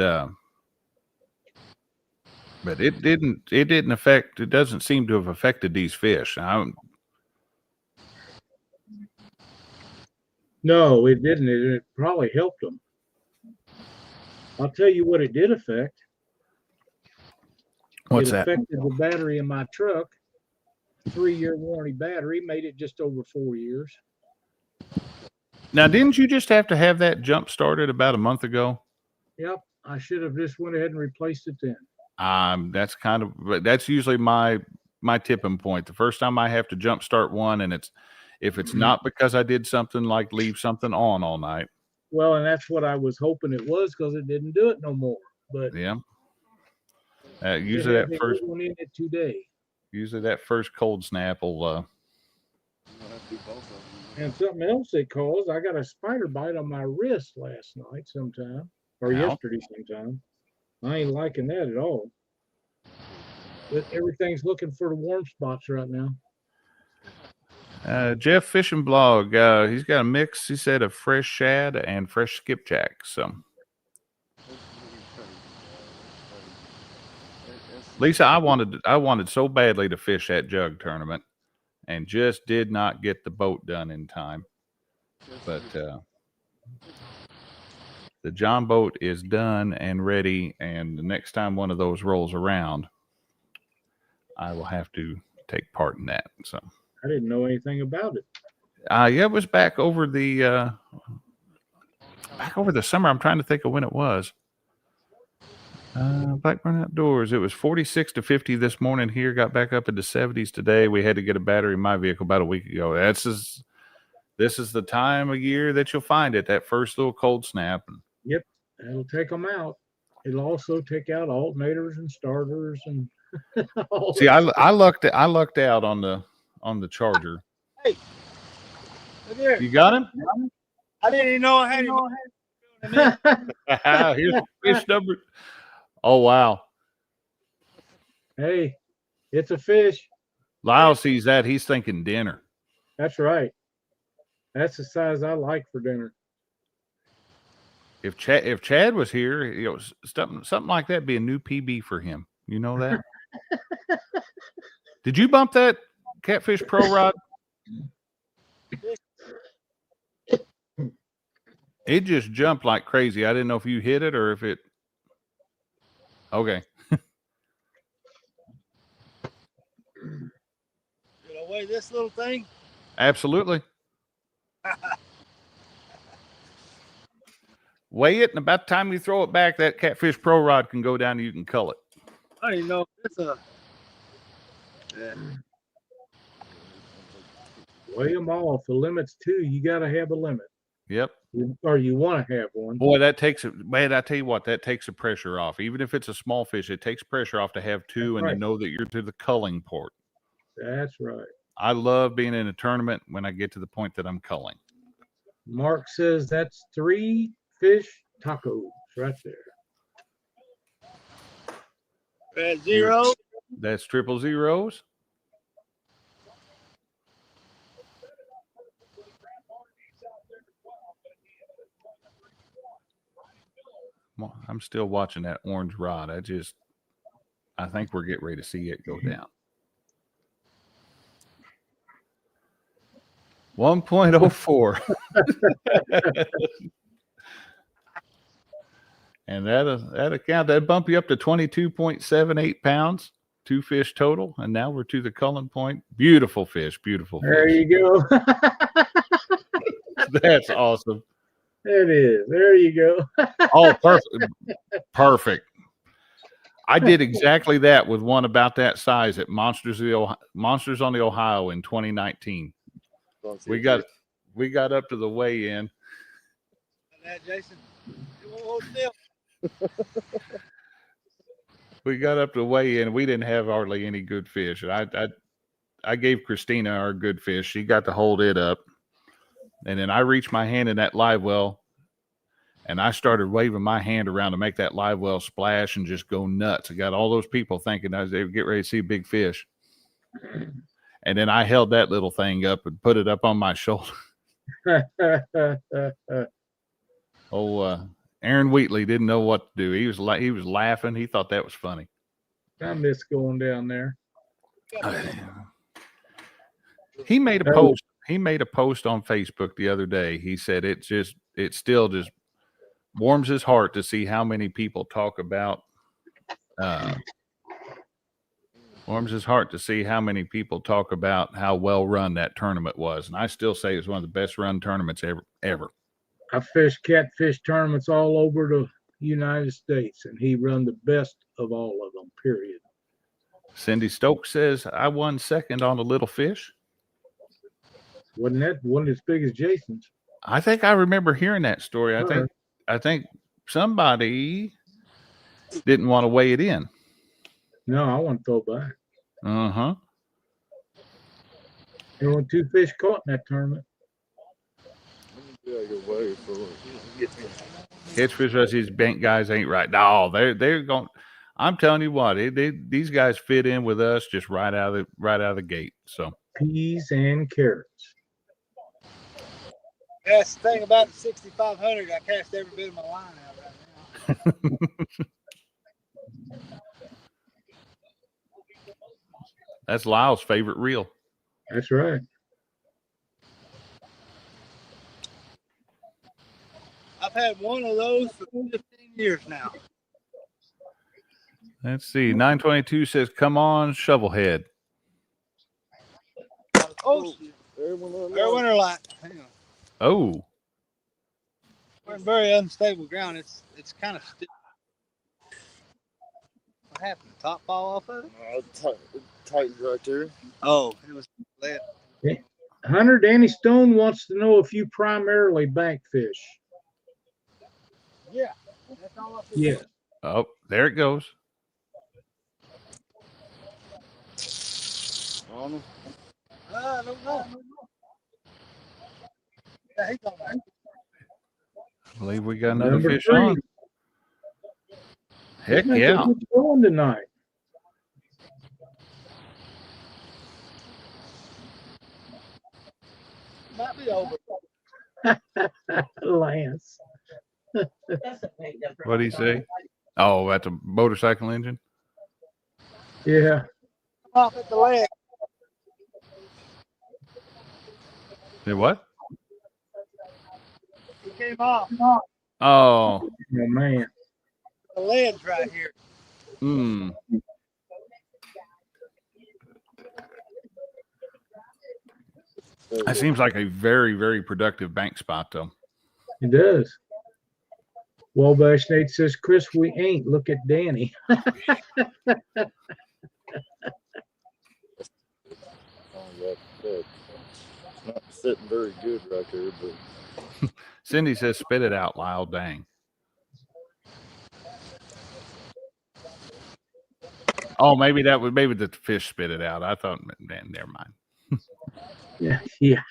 but it doesn't seem to have affected these fish. No, it didn't. It probably helped them. I'll tell you what it did affect. What's it that? affected the battery in my truck. 3-year warranty battery made it just over 4 years. Now, didn't you just have to have that jump started about a month ago? Yep, I should have just went ahead and replaced it then. That's usually my tipping point. The first time I have to jump start one, and if it's not because I did something like leave something on all night. Well, and that's what I was hoping it was, because it didn't do it no more. But yeah, usually that first one in it today. Usually that first cold snap will. And something else it caused, I got a spider bite on my wrist last night sometime, or yesterday sometime. I ain't liking that at all. But everything's looking for the warm spots right now. Jeff Fishing Blog, he's got a mix, he said, of fresh shad and fresh skipjack. So, Lisa, I wanted so badly to fish that jug tournament, and just did not get the boat done in time. But the John boat is done and ready, and the next time one of those rolls around, I will have to take part in that. So I didn't know anything about it. Yeah, it was back over the summer. I'm trying to think of when it was. Blackburn Outdoors. It was 46 to 50 this morning here. Got back up into 70s today. We had to get a battery in my vehicle about a week ago. This is the time of year that you'll find it. That first little cold snap. Yep, it'll take them out. It'll also take out alternators and starters and. See, I lucked out on the Charger. Hey, look here. You got him? I didn't even know I had him. Here's fish number. Oh wow! Hey, it's a fish. Lyle sees that, he's thinking dinner. That's right. That's the size I like for dinner. If Chad was here, something like that be a new PB for him. You know that? Did you bump that Catfish Pro Rod? It just jumped like crazy. I didn't know if you hit it or if it. Okay. Did I weigh this little thing? Absolutely. Weigh it, and about the time you throw it back, that Catfish Pro Rod can go down and you can cull it. I don't even know if it's a. Yeah. Weigh them off. The limit's 2. You got to have a limit. Yep. Or you want to have one. Boy, that takes it. Man, I tell you what, that takes the pressure off. Even if it's a small fish, it takes pressure off to have 2 and to know that you're to the culling port. That's right. I love being in a tournament when I get to the point that I'm culling. Mark says that's 3 fish tacos right there. At 0. That's 000. I'm still watching that orange rod. I think we're getting ready to see it go down. 1.04. And that'd bump you up to 22.78 pounds, 2 fish total. And now we're to the culling point. Beautiful fish, beautiful fish. There you go. That's awesome. It is. There you go. Oh, perfect. Perfect. I did exactly that with one about that size at Monsters on the Ohio in 2019. We got up to the weigh-in. That, Jason. Hold still. We got up to the weigh-in. We didn't have hardly any good fish. I gave Christina our good fish. She got to hold it up. And then I reached my hand in that live well, and I started waving my hand around to make that live well splash and just go nuts. I got all those people thinking they would get ready to see big fish. And then I held that little thing up and put it up on my shoulder. Aaron Wheatley didn't know what to do. He was laughing. He thought that was funny. I miss going down there. He made a post. He made a post on Facebook the other day. He said it still just warms his heart to see how many people talk about warms his heart to see how many people talk about how well run that tournament was. And I still say it's one of the best run tournaments ever. I fished catfish tournaments all over the United States, and he run the best of all of them, period. Cindy Stokes says, I won second on a little fish. Wasn't as big as Jason's? I think I remember hearing that story. I think somebody didn't want to weigh it in. No, I want to throw back. Uh-huh. There were 2 fish caught in that tournament. Catfish says these bank guys ain't right. No, they're going. I'm telling you what, these guys fit in with us just right out of the gate. So peas and carrots. That's the thing about the 6500. I cast every bit of my line out right now. That's Lyle's favorite reel. That's right. I've had one of those for 15 years now. Let's see. 922 says, come on, shovelhead. Oh, air winter light. Hang on. Oh. We're in very unstable ground. It's kind of stiff. What happened? The top fall off of it? Tight right there. Oh, it was lead. Hunter Danny Stone wants to know if you primarily bank fish. Yeah. That's all I Yeah. Oh, there it goes. I don't know. Yeah, he's all right. I believe we got another Number fish 3. on. Heck yeah. What's going tonight? Might be over. Lance. What did he say? Oh, that's a motorcycle engine? Yeah. Off at the leg. Did what? He came off. Oh. Oh, man. The ledge right here. Hmm. That seems like a very, very productive bank spot, though. It does. Wabash Nate says, Chris, we ain't. Look at Danny. It's not sitting very good right there, but Cindy says, spit it out, Lyle. Dang. Oh, maybe the fish spit it out. I thought, man, never mind. Yeah. Yeah.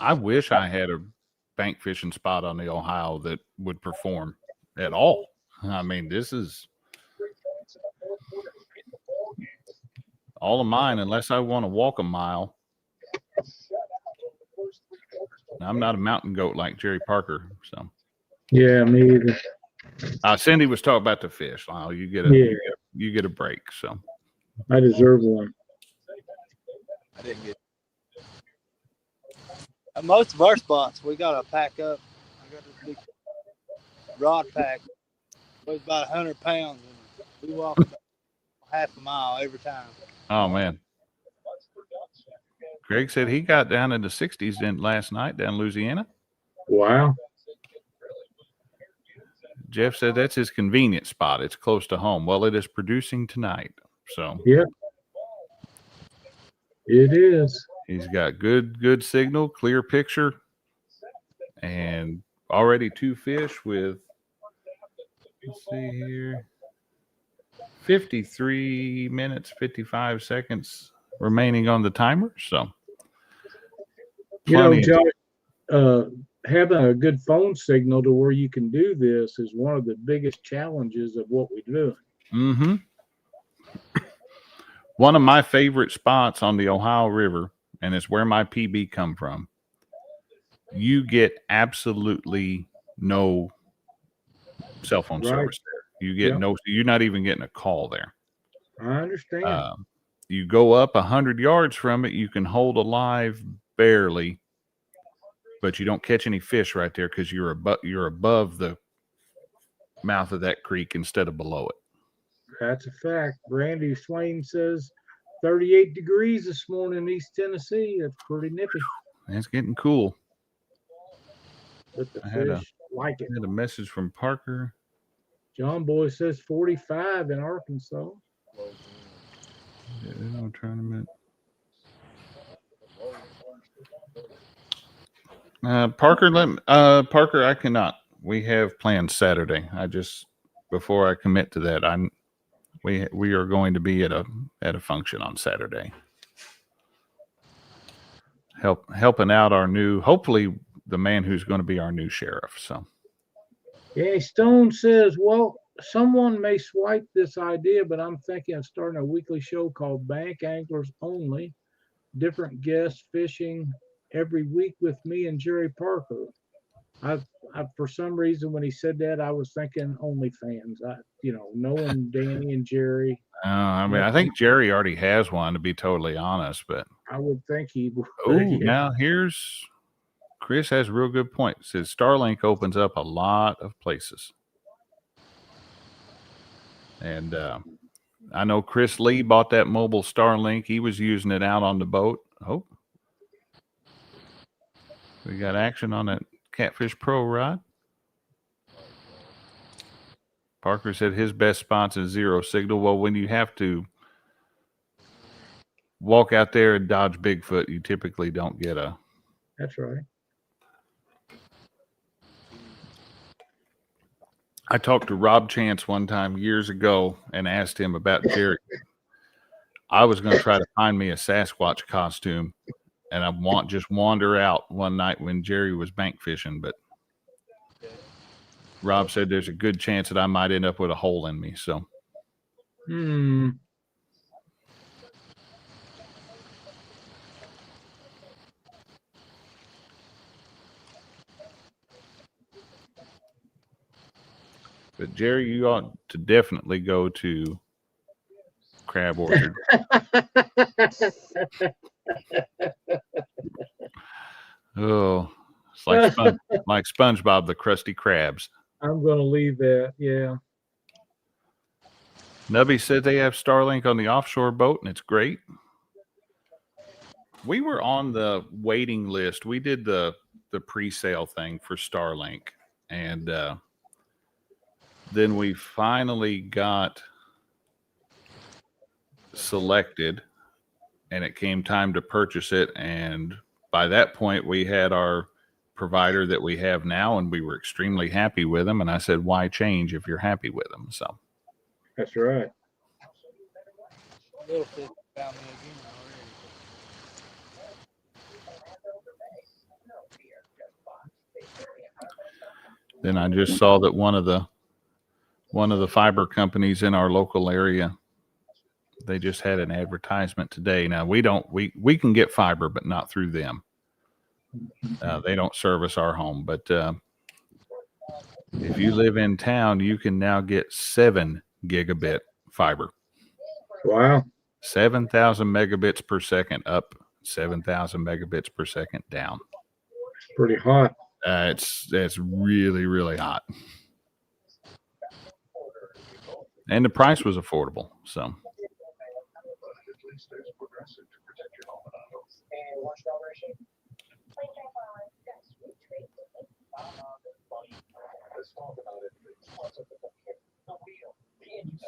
I wish I had a bank fishing spot on the Ohio that would perform at all. I mean, this is all of mine, unless I want to walk a mile. I'm not a mountain goat like Jerry Parker. So, Yeah, me either. Cindy was talking about the fish. Lyle, you get a break. So, I deserve one. I didn't get. Most of our spots, we got to pack up. I got this big rod pack. Weighs about 100 pounds. And we walk about half a mile every time. oh man. Greg said he got down in the 60s last night down in Louisiana. Wow. Jeff said that's his convenient spot. It's close to home. Well, it is producing tonight. So yeah, it is. He's got good signal, clear picture, and already 2 fish with, let's see here, 53 minutes, 55 seconds remaining on the timer. So, You know, plenty of Josh, having a good phone signal to where you can do this is one of the biggest challenges of what we do. Mm-hmm. One of my favorite spots on the Ohio River, and it's where my PB come from. You get absolutely no cell phone Right. service there. You get Yep. you're not even getting a call there. I understand. You go up 100 yards from it, you can hold a live barely, but you don't catch any fish right there because you're above the mouth of that creek instead of below it. That's a fact. Brandy Swain says 38 degrees this morning in East Tennessee. That's pretty nippy. It's getting cool. But the I had fish like it. a message from Parker. John Boy says 45 in Arkansas. Tournament. Parker, I cannot. We have plans Saturday. Before I commit to that, we are going to be at a function on Saturday. Helping out hopefully the man who's going to be our new sheriff. So, yeah, Stone says, well, someone may swipe this idea, but I'm thinking of starting a weekly show called Bank Anglers Only. Different guests fishing every week with me and Jerry Parker. I for some reason when he said that, I was thinking OnlyFans. Knowing Danny and Jerry. I think Jerry already has one, to be totally honest, but I would think he would. Oh, now here's Chris has a real good point. It says Starlink opens up a lot of places. And I know Chris Lee bought that mobile Starlink. He was using it out on the boat. Oh, we got action on that Catfish Pro rod. Parker said his best spot's is zero signal. Well, when you have to walk out there and dodge Bigfoot, you typically don't get a. That's right. I talked to Rob Chance one time years ago and asked him about Jerry. I was going to try to find me a Sasquatch costume, and I just wander out one night when Jerry was bank fishing. But Rob said there's a good chance that I might end up with a hole in me. So, But Jerry, you ought to definitely go to Crab Orchard. Oh, it's like SpongeBob, the Krusty Krabs. I'm going to leave that. Yeah. Nubby said they have Starlink on the offshore boat, and it's great. We were on the waiting list. We did the pre-sale thing for Starlink, and then we finally got selected, and it came time to purchase it. And by that point, we had our provider that we have now, and we were extremely happy with them. And I said, why change if you're happy with them? So that's right. Little fish found me again already. Then I just saw that one of the fiber companies in our local area, they just had an advertisement today. Now we can get fiber, but not through them. They don't service our home, but if you live in town, you can now get 7 gigabit fiber. Wow. 7,000 megabits per second up, 7,000 megabits per second down. It's pretty hot. It's really, really hot. And the price was affordable. So.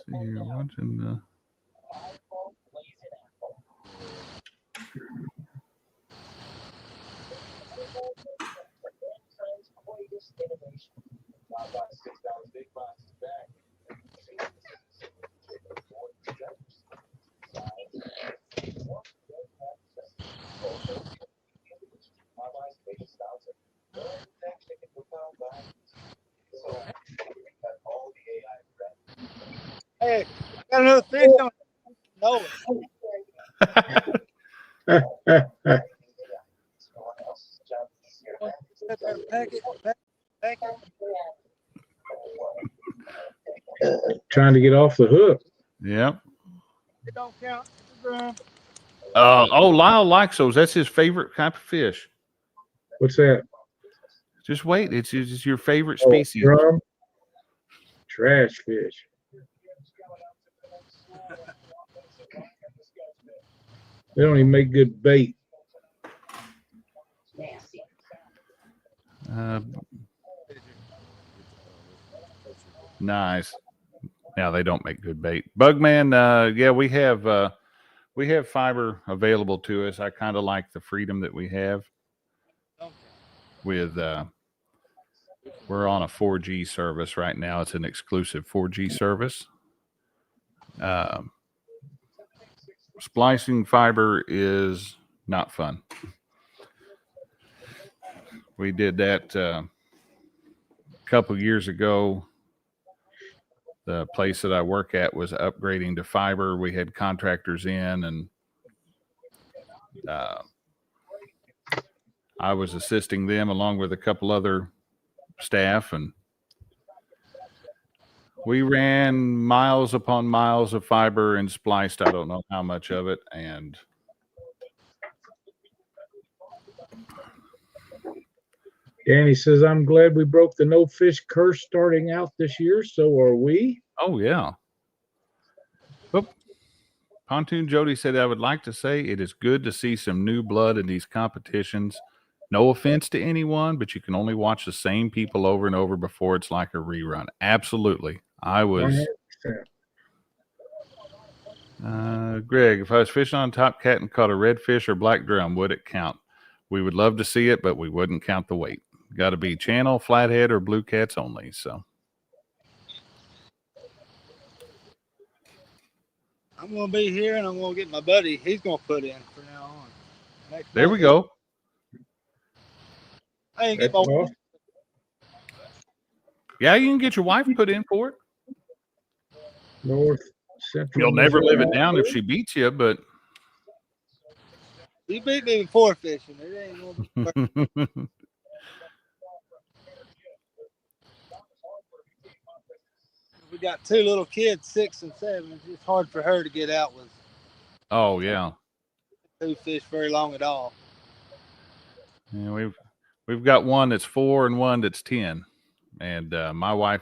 See, you're watching the. Hey, I got another fish on. No. Pack it. Trying to get off the hook. Yep. It don't count. Oh, Lyle likes those. That's his favorite type of fish. What's that? Just wait. It's your favorite Oh, species. drum? Trash fish. They don't even make good bait. Nice. Yeah, they don't make good bait. Bugman, yeah, we have fiber available to us. I kind of like the freedom that we have with we're on a 4G service right now. It's an exclusive 4G service. Splicing fiber is not fun. We did that a couple years ago. The place that I work at was upgrading to fiber. We had contractors in, and I was assisting them along with a couple other staff, and we ran miles upon miles of fiber and spliced I don't know how much of it. And Danny says, I'm glad we broke the no fish curse starting out this year. So are we. Oh, yeah. Oop. Pontoon Jody said, I would like to say it is good to see some new blood in these competitions. No offense to anyone, but you can only watch the same people over and over before it's like a rerun. Absolutely. I was. Greg, if I was fishing on Top Cat and caught a redfish or black drum, would it count? We would love to see it, but we wouldn't count the weight. Got to be channel, flathead, or blue cats only. So I'm gonna be here, and I'm gonna get my buddy. He's gonna put in from now on. There we go. I ain't get my wife. Yeah, you can get your wife put in for it. North Central. You'll never live it down if she beats you, but You beat me before fishing. It ain't gonna be We got two little kids, 6 and 7. It's hard for her to get out with. Oh yeah. Two fish very long at all. Yeah, we've got one that's 4 and one that's 10, and my wife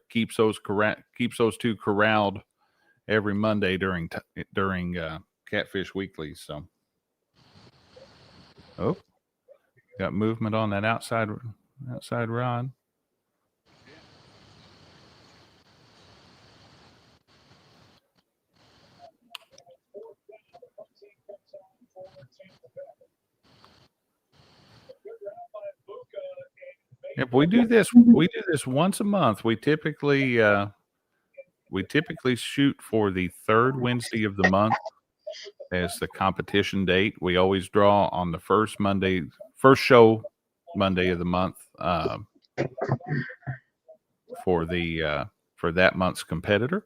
keeps those two corralled every Monday during Catfish Weekly. So, got movement on that outside rod. If we do this once a month. We typically shoot for the third Wednesday of the month as the competition date. We always draw on the first show Monday of the month for that month's competitor.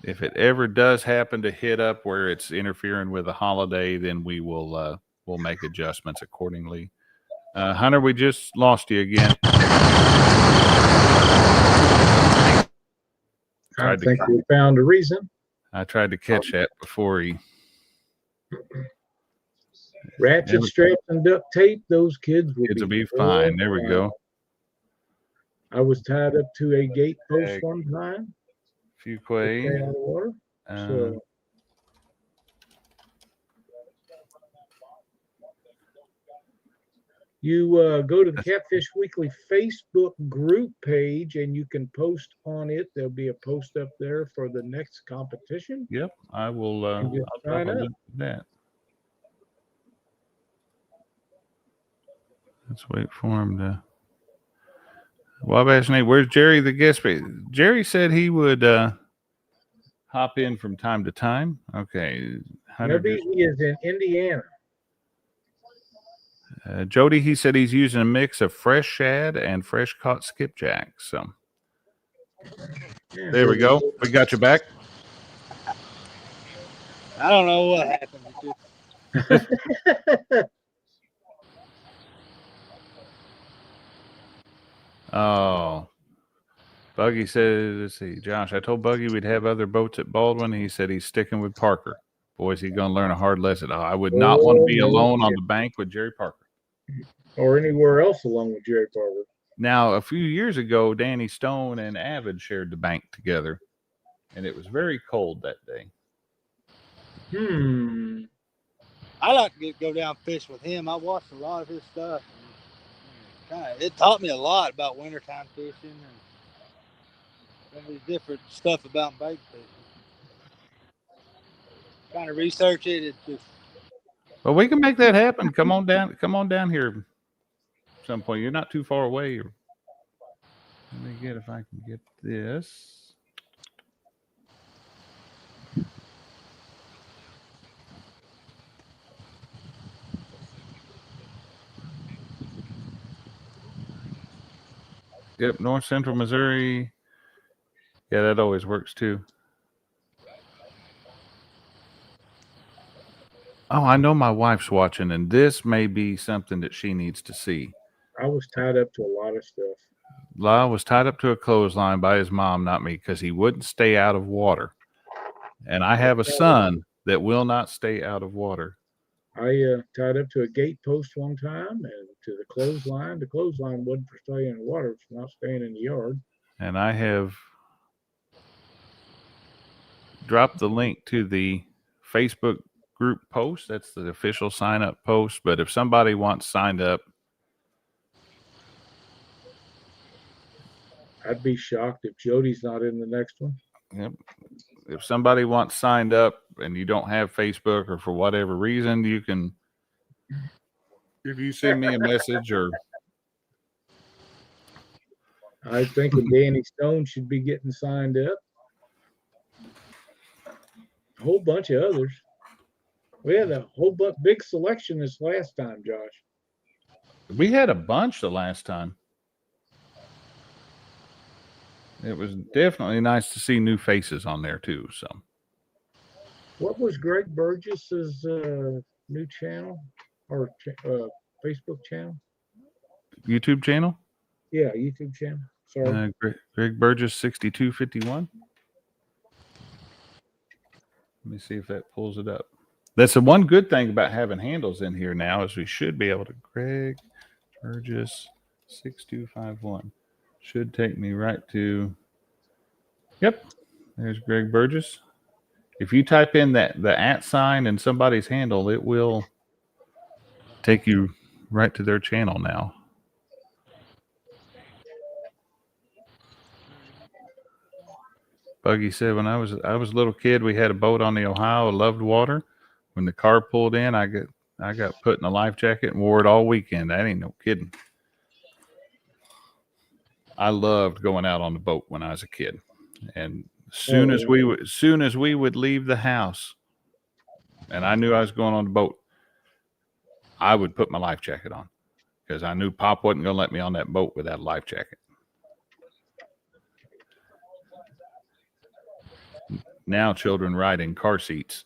If it ever does happen to hit up where it's interfering with a holiday, then we'll make adjustments accordingly. Hunter, we just lost you again. I think we found a reason. I tried to catch that before he. Ratchet straps and duct tape, those kids will be fine. There we go. I was tied up to a gate post one time. Few quay. Out of water. So. You go to the Catfish Weekly Facebook group page and you can post on it. There'll be a post up there for the next competition. Yep, I will. I'll drop a link to that. Let's wait for him to. Wabash Nate, where's Jerry the guest? Jerry said he would hop in from time to time. Okay. Maybe he is in Indiana. Jody, he said he's using a mix of fresh shad and fresh caught skipjack. So Yeah, There we go. We got you back. I don't know what happened. It just, Oh, Buggy said, let's see, Josh, I told Buggy we'd have other boats at Baldwin. He said he's sticking with Parker. Boys, he's going to learn a hard lesson. Oh, I would not want to be no, alone on the bank with Jerry Parker. or anywhere else along with Jerry Parker. Now, a few years ago, Danny Stone and Avid shared the bank together, and it was very cold that day. I like to go down fish with him. I watched a lot of his stuff. And it taught me a lot about wintertime fishing and some of these different stuff about bait fishing. Trying to research it, it's just. Well, we can make that happen. Come on down. Come on down here at some point. You're not too far away. Let me get if I can get this. Yep, North Central Missouri. Yeah, that always works too. Oh, I know my wife's watching, and this may be something that she needs to see. I was tied up to a lot of stuff. Lyle was tied up to a clothesline by his mom, not me, because he wouldn't stay out of water. And I have a son that will not stay out of water. I tied up to a gate post one time and to the clothesline. The clothesline wasn't for staying in the water, it's not staying in the yard. And I have dropped the link to the Facebook group post. That's the official sign up post. But if somebody wants signed up, I'd be shocked if Jody's not in the next one. yep. If somebody wants signed up and you don't have Facebook or for whatever reason, you can, if you send me a message or. I think Danny Stone should be getting signed up. A whole bunch of others. We had a whole big selection this last time, Josh. We had a bunch the last time. It was definitely nice to see new faces on there too. So, what was Greg Burgess's new channel or Facebook channel? YouTube channel? Yeah, YouTube channel. Sorry, Greg Burgess 6251. Let me see if that pulls it up. That's the one good thing about having handles in here now is we should be able to. Greg Burgess 6251 should take me right to. Yep, there's Greg Burgess. If you type in the @ sign and somebody's handle, it will take you right to their channel now. Buggy said, when I was a little kid, we had a boat on the Ohio. I loved water. When the car pulled in, I got put in a life jacket and wore it all weekend. That ain't no kidding. I loved going out on the boat when I was a kid. And as soon as we would leave the house and I knew I was going on the boat, I would put my life jacket on because I knew Pop wasn't going to let me on that boat without a life jacket. Now children ride in car seats.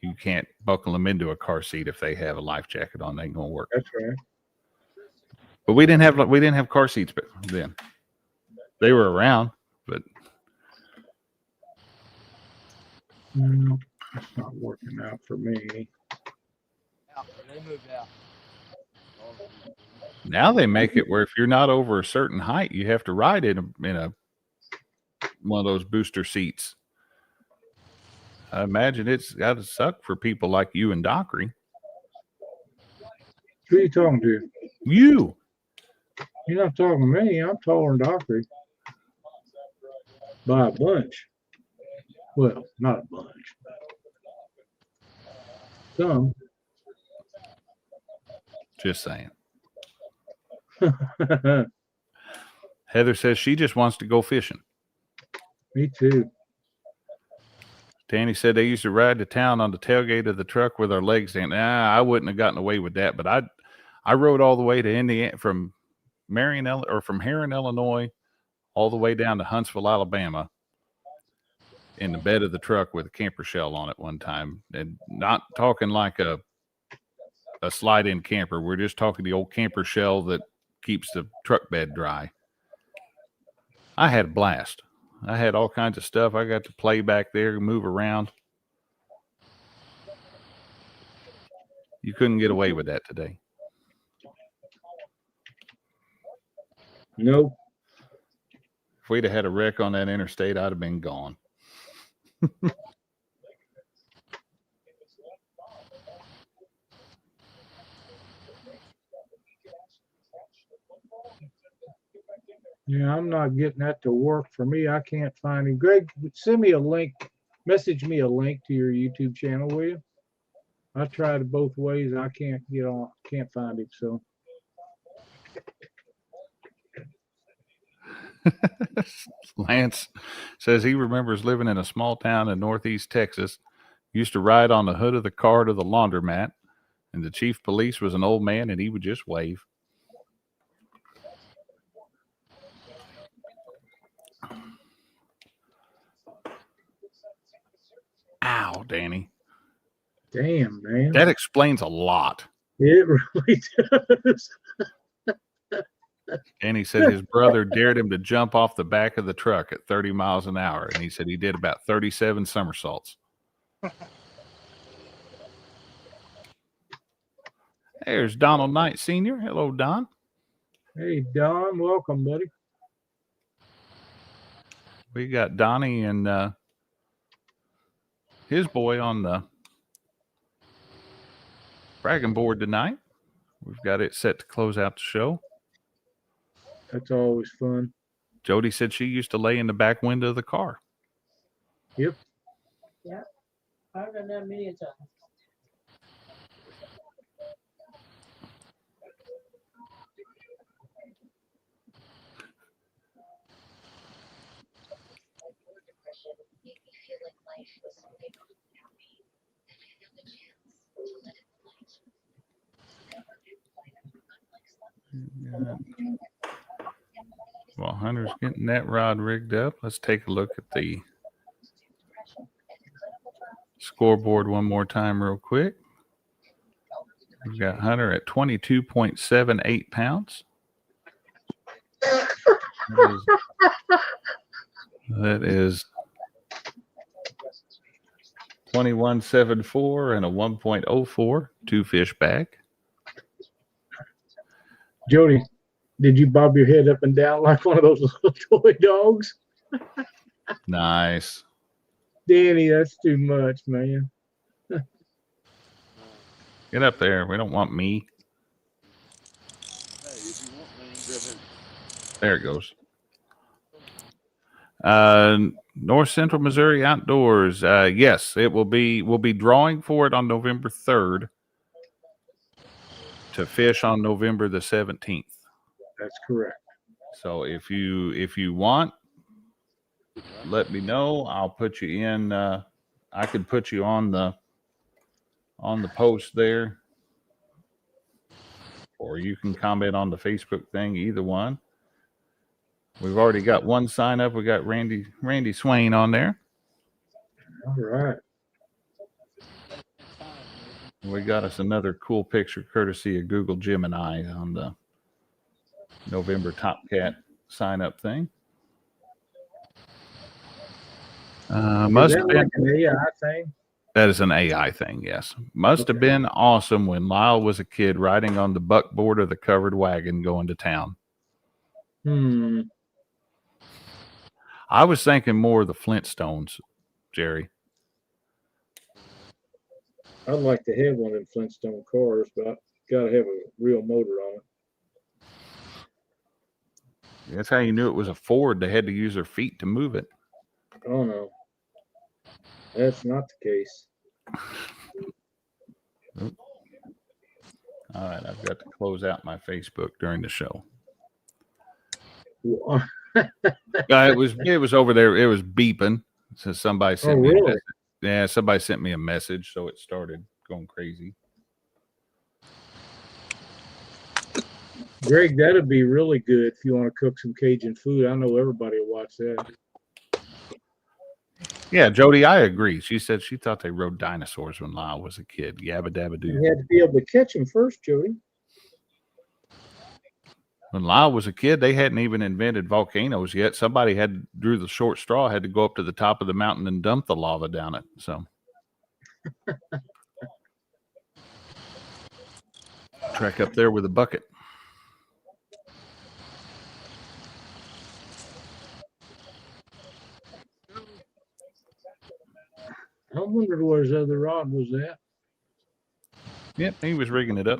You can't buckle them into a car seat if they have a life jacket on. They ain't gonna work. That's right. But we didn't have car seats then. They were around, but it's not working out for me. They moved out. now they make it where if you're not over a certain height, you have to ride in a one of those booster seats. I imagine it's got to suck for people like you and Dockery. Who are you talking to? You. You're not talking to me. I'm taller than Dockery. By a bunch. Well, not a bunch. Some. Just saying. Heather says she just wants to go fishing. Me too. Danny said they used to ride to town on the tailgate of the truck with our legs in. I wouldn't have gotten away with that, but I rode all the way to Indiana from Heron, Illinois, all the way down to Huntsville, Alabama, in the bed of the truck with a camper shell on it one time. And not talking like a slide-in camper. We're just talking the old camper shell that keeps the truck bed dry. I had a blast. I had all kinds of stuff. I got to play back there, move around. You couldn't get away with that today. Nope. If we'd have had a wreck on that interstate, I'd have been gone. Yeah, I'm not getting that to work for me. I can't find him. Greg, send me a link. Message me a link to your YouTube channel, will you? I tried it both ways. I can't get on. Can't find him. So Lance says he remembers living in a small town in northeast Texas. Used to ride on the hood of the car to the laundromat, and the chief police was an old man, and he would just wave. Ow, Danny. damn, man. That explains a lot. It really does. Danny said his brother dared him to jump off the back of the truck at 30 miles an hour, and he said he did about 37 somersaults. There's Donald Knight Sr. Hello, Don. Hey, Don, welcome, buddy. We got Donnie and his boy on the bragging board tonight. We've got it set to close out the show. That's always fun. Jody said she used to lay in the back window of the car. Yep. Yeah, I've done that many a time. While Hunter's getting that rod rigged up, let's take a look at the scoreboard one more time real quick. We've got Hunter at 22.78 pounds. That is 21.74 and a 1.04 two-fish bag. Jody, did you bob your head up and down like one of those little toy dogs? Nice. Danny, that's too much, man. Get up there. We don't want me. Hey, if you want me, go ahead. There it goes. North Central Missouri Outdoors. Yes, it will be. We'll be drawing for it on November 3rd to fish on November the 17th. That's correct. So if you want, let me know. I'll put you in. I could put you on the post there, or you can comment on the Facebook thing. Either one. We've already got one sign up. We got Randy Swain on there. All right. We got us another cool picture courtesy of Google Gemini on the November Top Cat sign up thing. Must have been like an AI thing. That is an AI thing, yes. Must have been awesome when Lyle was a kid riding on the buckboard of the covered wagon going to town. I was thinking more of the Flintstones, Jerry. I'd like to have one of them Flintstone cars, but I gotta have a real motor on it. That's how you knew it was a Ford. They had to use their feet to move it. Oh no, that's not the case. Oop. All right, I've got to close out my Facebook during the show. It was over there. It was beeping. So somebody sent me a message. Yeah, somebody sent me a message, so it started going crazy. Greg, that'd be really good if you want to cook some Cajun food. I know everybody will watch that. Yeah, Jody, I agree. She said she thought they rode dinosaurs when Lyle was a kid. Yabba dabba doo. You had to be able to catch them first, Jody. When Lyle was a kid, they hadn't even invented volcanoes yet. Somebody drew the short straw, had to go up to the top of the mountain and dump the lava down it. So trek up there with a bucket. I wondered where his other rod was at. Yep, he was rigging it up.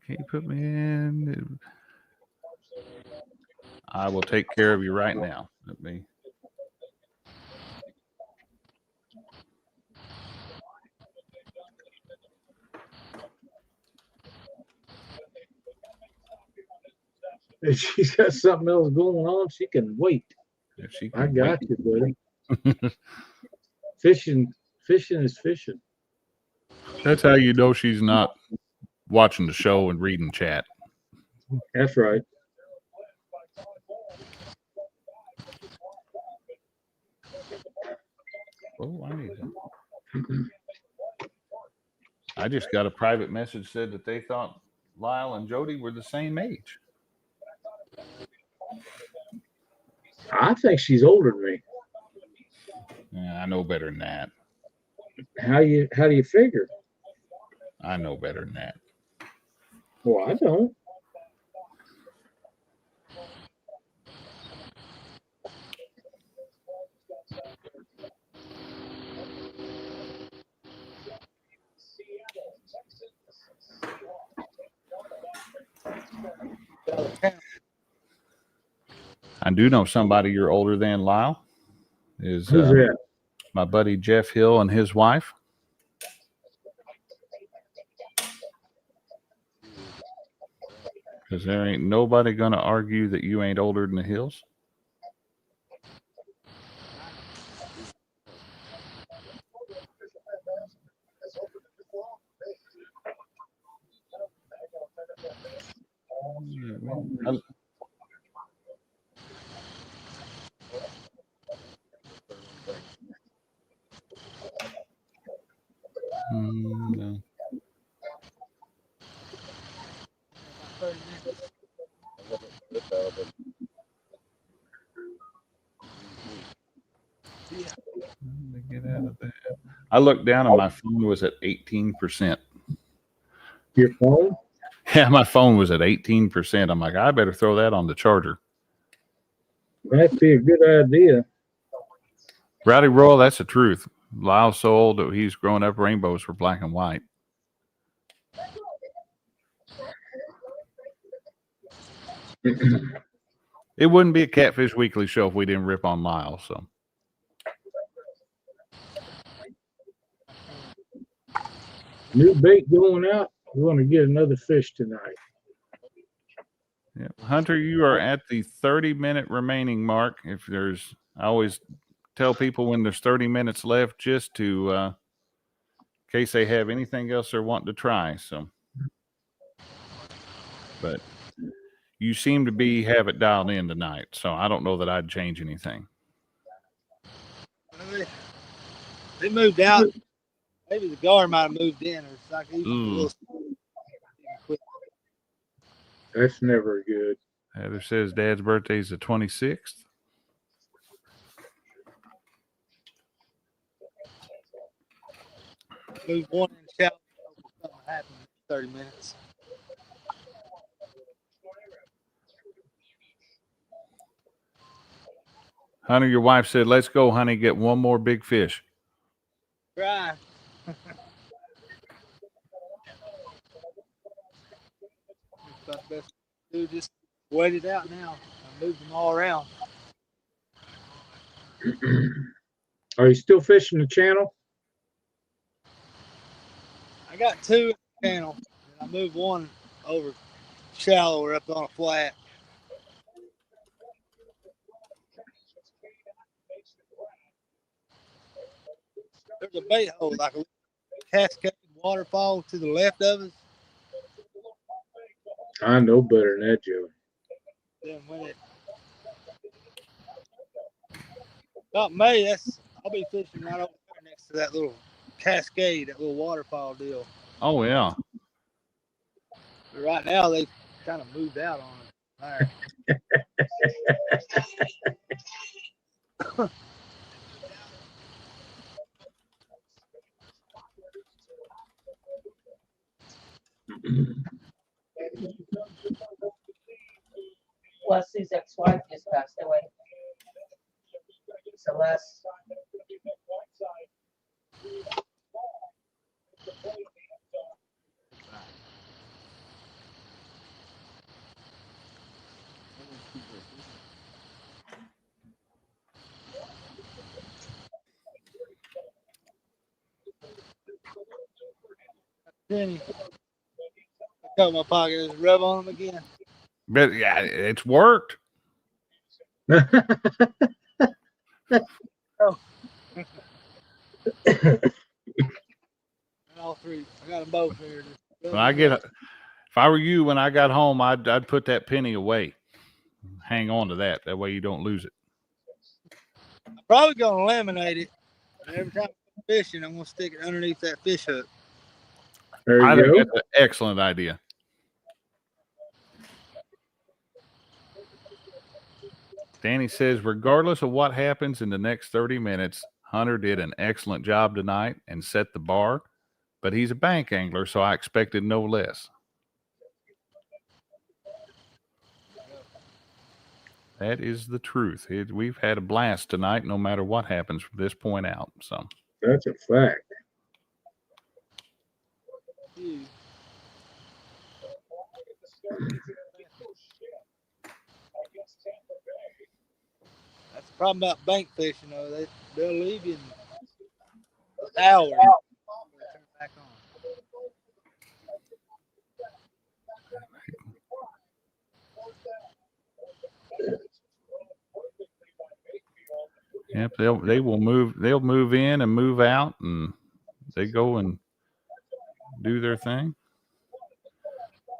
Can you put me in? I will take care of you right now. Let me. If she's got something else going on, she can wait. If she I can got wait. you, buddy. Fishing is fishing. That's how you know she's not watching the show and reading chat. That's right. Oh, I need that. I just got a private message said that they thought Lyle and Jody were the same age. I think she's older than me. Yeah, I know better than that. How do you figure? I know better than that. Well, I don't. I do know somebody you're older than, Lyle. Is Who's that? My buddy Jeff Hill and his wife. Because there ain't nobody going to argue that you ain't older than the Hills. No. Get out of that. I looked down and my phone was at 18%. Your phone? Yeah, my phone was at 18%. I'm like, I better throw that on the charger. That'd be a good idea. Rowdy Royal, that's the truth. Lyle's so old that he's growing up rainbows were black and white. It wouldn't be a Catfish Weekly show if we didn't rip on Lyle. So, new bait going out. We're going to get another fish tonight. yeah. Hunter, you are at the 30-minute remaining mark. I always tell people when there's 30 minutes left, just to in case they have anything else they're wanting to try. So, but you seem to have it dialed in tonight, so I don't know that I'd change anything. They moved out. Maybe the guard might have moved in, or it's like even a little quick. That's never good. Heather says Dad's birthday is the 26th. Move one in the shower. Something happened in 30 minutes. Hunter, your wife said, "Let's go, honey, get one more big fish." Try. Dude, just wait it out now. I moved them all around. Are you still fishing the channel? I got two in the channel, and I moved one over shallower up on a flat. There's a bait hole, like a cascade waterfall to the left of us. I know better than that, Joe. Then when it about May, I'll be fishing right over there next to that little cascade, that little waterfall deal. Oh yeah. But right now they kind of moved out on it. There. Leslie's ex-wife just passed away. Celeste. Penny. I cut my pocket, just rub on them again. But yeah, it's worked. Oh. All three. I got them both here. If I were you, when I got home, I'd put that penny away. Hang on to that. That way you don't lose it. I'm probably gonna laminate it. And every time I'm fishing, I'm gonna stick it underneath that fish hook. There I you think go. that's an excellent idea. Danny says, regardless of what happens in the next 30 minutes, Hunter did an excellent job tonight and set the bar, but he's a bank angler, so I expected no less. That is the truth. We've had a blast tonight, no matter what happens from this point out. So That's a fact. That's the problem about bank fishing, though. They'll leave you in hours. Turn back on. yep, they'll move in and move out, and they go and do their thing.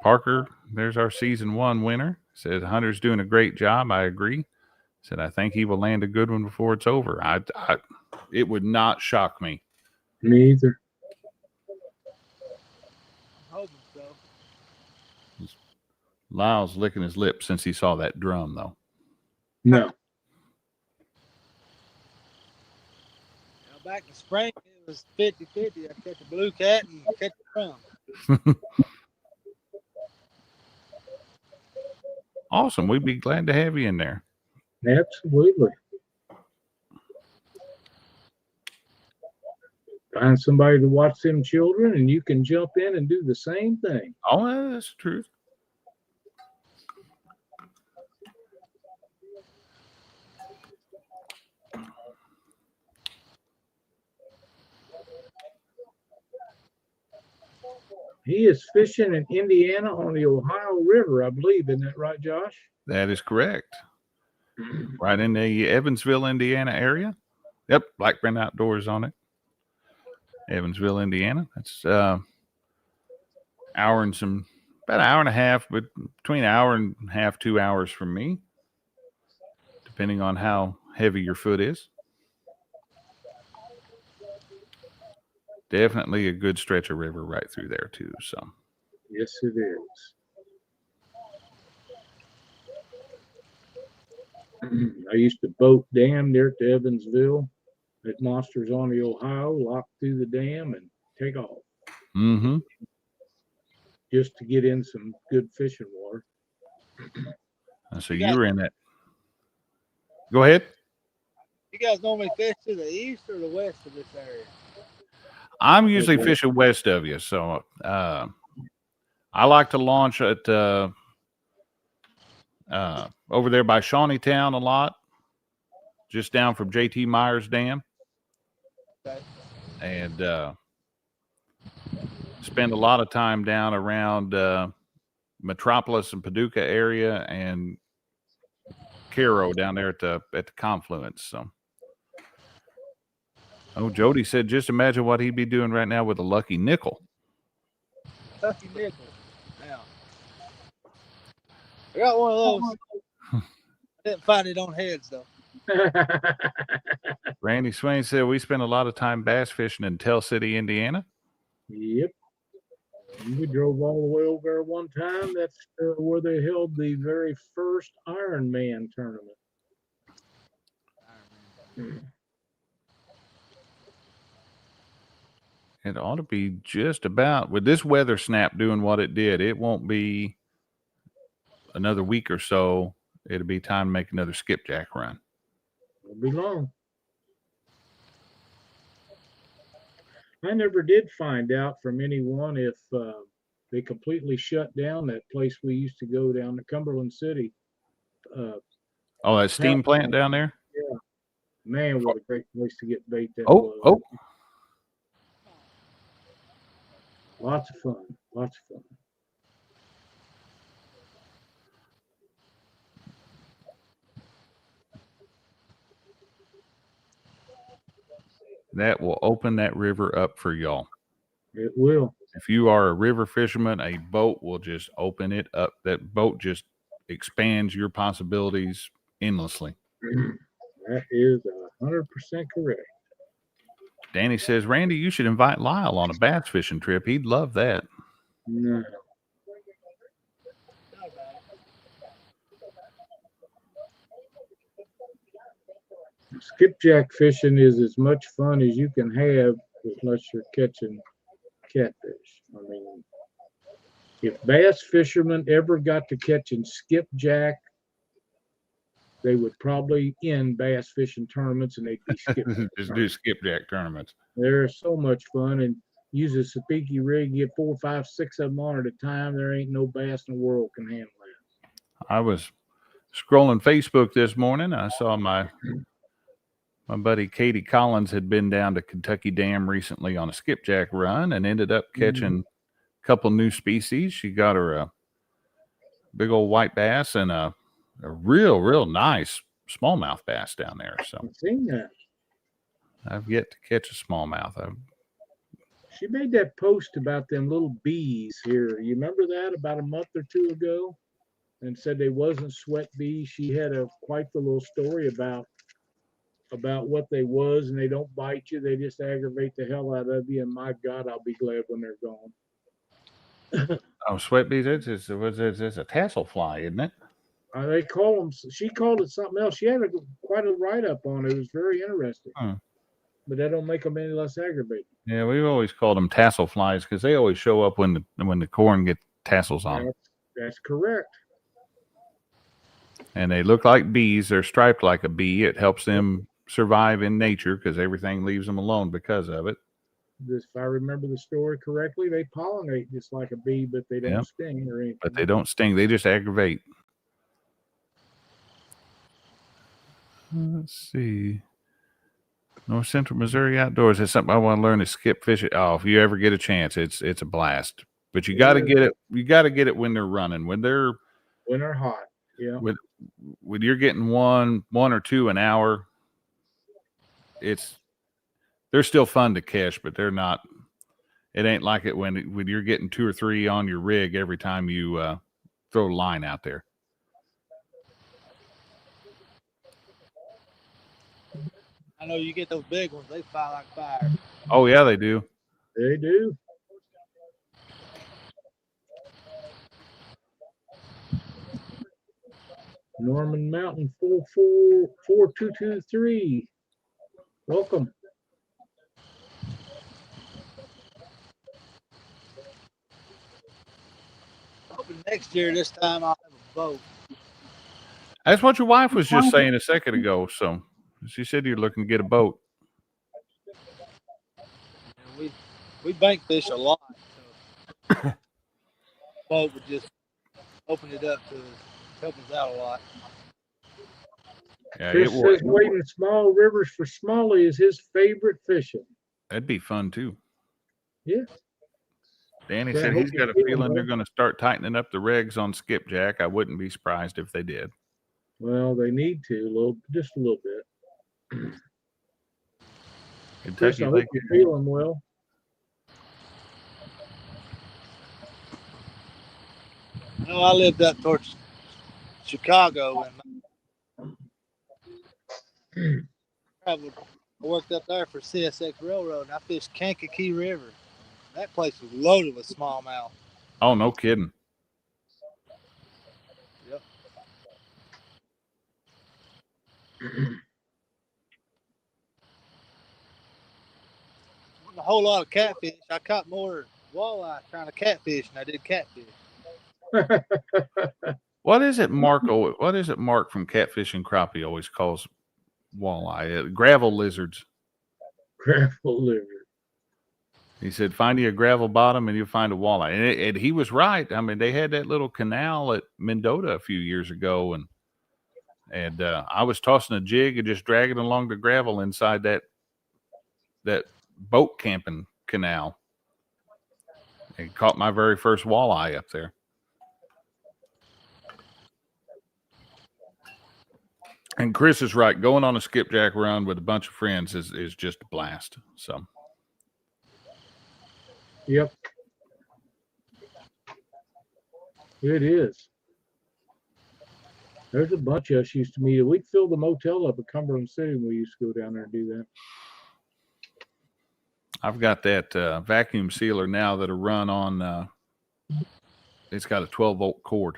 Parker, there's our season 1 winner. Said Hunter's doing a great job. I agree. Said I think he will land a good one before it's over. It would not shock me. Me either. I'm hoping so. Lyle's licking his lips since he saw that drum, though. No. Back in spring, it was 50-50. I catch a blue cat and catch a drum. Awesome. We'd be glad to have you in there. Absolutely. Find somebody to watch them children, and you can jump in and do the same thing. Oh, that's the truth. He is fishing in Indiana on the Ohio River, I believe. Isn't that right, Josh? That is correct. Right in the Evansville, Indiana area. Yep, Blackburn Outdoors on it. Evansville, Indiana. That's about an hour and a half, but between an hour and a half, 2 hours from me, depending on how heavy your foot is. Definitely a good stretch of river right through there too. So yes, it is. I used to boat damn near to Evansville at Monsters on the Ohio, lock through the dam and take off. Mm-hmm. Just to get in some good fishing water. So you were in that. Go ahead. You guys normally fish to the east or the west of this area? I'm usually fishing west of you, so I like to launch at over there by Shawneetown a lot, just down from JT Myers Dam. Okay. And spend a lot of time down around Metropolis and Paducah area and Cairo down there at the confluence. So Oh, Jody said, just imagine what he'd be doing right now with a lucky nickel. Lucky nickel. Now, I got one of those. I didn't find it on heads though. Randy Swain said, we spent a lot of time bass fishing in Tell City, Indiana. Yep. We drove all the way over there one time. That's where they held the very first Ironman tournament. It ought to be just about, with this weather snap doing what it did, it won't be another week or so. It'll be time to make another skipjack run. Won't be long. I never did find out from anyone if they completely shut down that place we used to go down to Cumberland City. Oh, that steam plant down there? Yeah. Man, what a great place to get bait that was. Oh. Lots of fun. Lots of fun. That will open that river up for y'all. It will. If you are a river fisherman, a boat will just open it up. That boat just expands your possibilities endlessly. That is 100% correct. Danny says, Randy, you should invite Lyle on a bass fishing trip. He'd love that. No. Skipjack fishing is as much fun as you can have unless you're catching catfish. I mean, if bass fishermen ever got to catching skipjack, they would probably end bass fishing tournaments and they'd be skipjack. Just do skipjack tournaments. They're so much fun, and use a sapiki rig, get 4, 5, 6 of them on at a time. There ain't no bass in the world can handle that. I was scrolling Facebook this morning. I saw my buddy Katie Collins had been down to Kentucky Dam recently on a skipjack run and ended up catching a couple new species. She got her a big old white bass and a real nice smallmouth bass down there. So I've seen that. I've yet to catch a smallmouth. She made that post about them little bees here. You remember that about a month or 2 ago? And said they wasn't sweat bees. She had quite the little story about what they was, and they don't bite you. They just aggravate the hell out of you. And my God, I'll be glad when they're gone. Oh, sweat bees. It's a tassel fly, isn't it? They call them. She called it something else. She had quite a write up on it. It was very interesting. But that don't make them any less aggravating. Yeah, we've always called them tassel flies because they always show up when the corn gets tassels on them. That's correct. And they look like bees. They're striped like a bee. It helps them survive in nature because everything leaves them alone because of it. If I remember the story correctly, they pollinate just like a bee, but they don't sting or anything. But they don't sting. They just aggravate. Let's see. North Central Missouri Outdoors. That's something I want to learn is skip fishing. Oh, if you ever get a chance, it's a blast. But you got to get it. You got to get it when they're running. When they're hot. Yeah. When you're getting one or two an hour, they're still fun to catch, but they're not. It ain't like it when you're getting 2 or 3 on your rig every time you throw a line out there. I know you get those big ones, they fly like fire. Oh, yeah, they do. They do. Norman Mountain 44223. Welcome. Hoping next year, this time I'll have a boat. That's what your wife was just saying a second ago. So she said you're looking to get a boat. And we bank fish a lot. So boat would just open it up to help us out a lot. Yeah, Chris says wading small rivers for smallie is his favorite fishing. That'd be fun too. Yeah. Danny said he's got a feeling they're going to start tightening up the regs on skipjack. I wouldn't be surprised if they did. Well, they need to just a little bit. Chris, Kentucky I Lake. hope you're feeling well. No, I lived up towards Chicago and I worked up there for CSX Railroad, and I fished Kankakee River. That place was loaded with smallmouth. Oh, no kidding. Yep. A whole lot of catfish. I caught more walleye trying to catfish than I did catfish. What is it Mark from Catfish and Crappie always calls walleye? Gravel lizards. Gravel liver. He said, find you a gravel bottom and you'll find a walleye. And he was right. I mean, they had that little canal at Mendota a few years ago, and I was tossing a jig and just dragging along the gravel inside that boat camping canal. And caught my very first walleye up there. And Chris is right. Going on a skipjack run with a bunch of friends is just a blast. So. Yep. It is. There's a bunch of us used to meet. We'd fill the motel up at Cumberland City when we used to go down there and do that. I've got that vacuum sealer now that'll run on, it's got a 12-volt cord.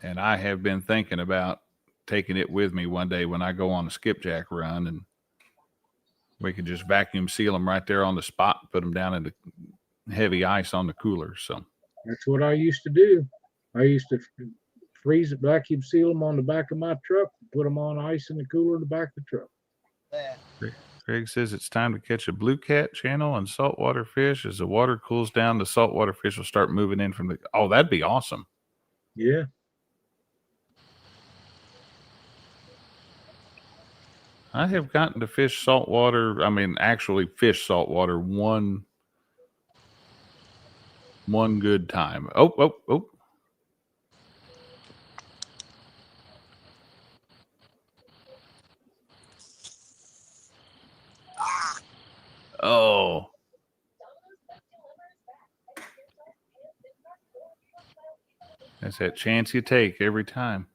And I have been thinking about taking it with me one day when I go on a skipjack run, and we could just vacuum seal them right there on the spot and put them down into heavy ice on the cooler. So that's what I used to do. I used to freeze it, vacuum seal them on the back of my truck, put them on ice in the cooler in the back of the truck. Man. Greg says it's time to catch a blue cat channel and saltwater fish. As the water cools down, the saltwater fish will start moving in from the. Oh, that'd be awesome. Yeah. I have gotten to fish saltwater. I mean, actually fish saltwater one good time. Oh. Oh. That's that chance you take every time.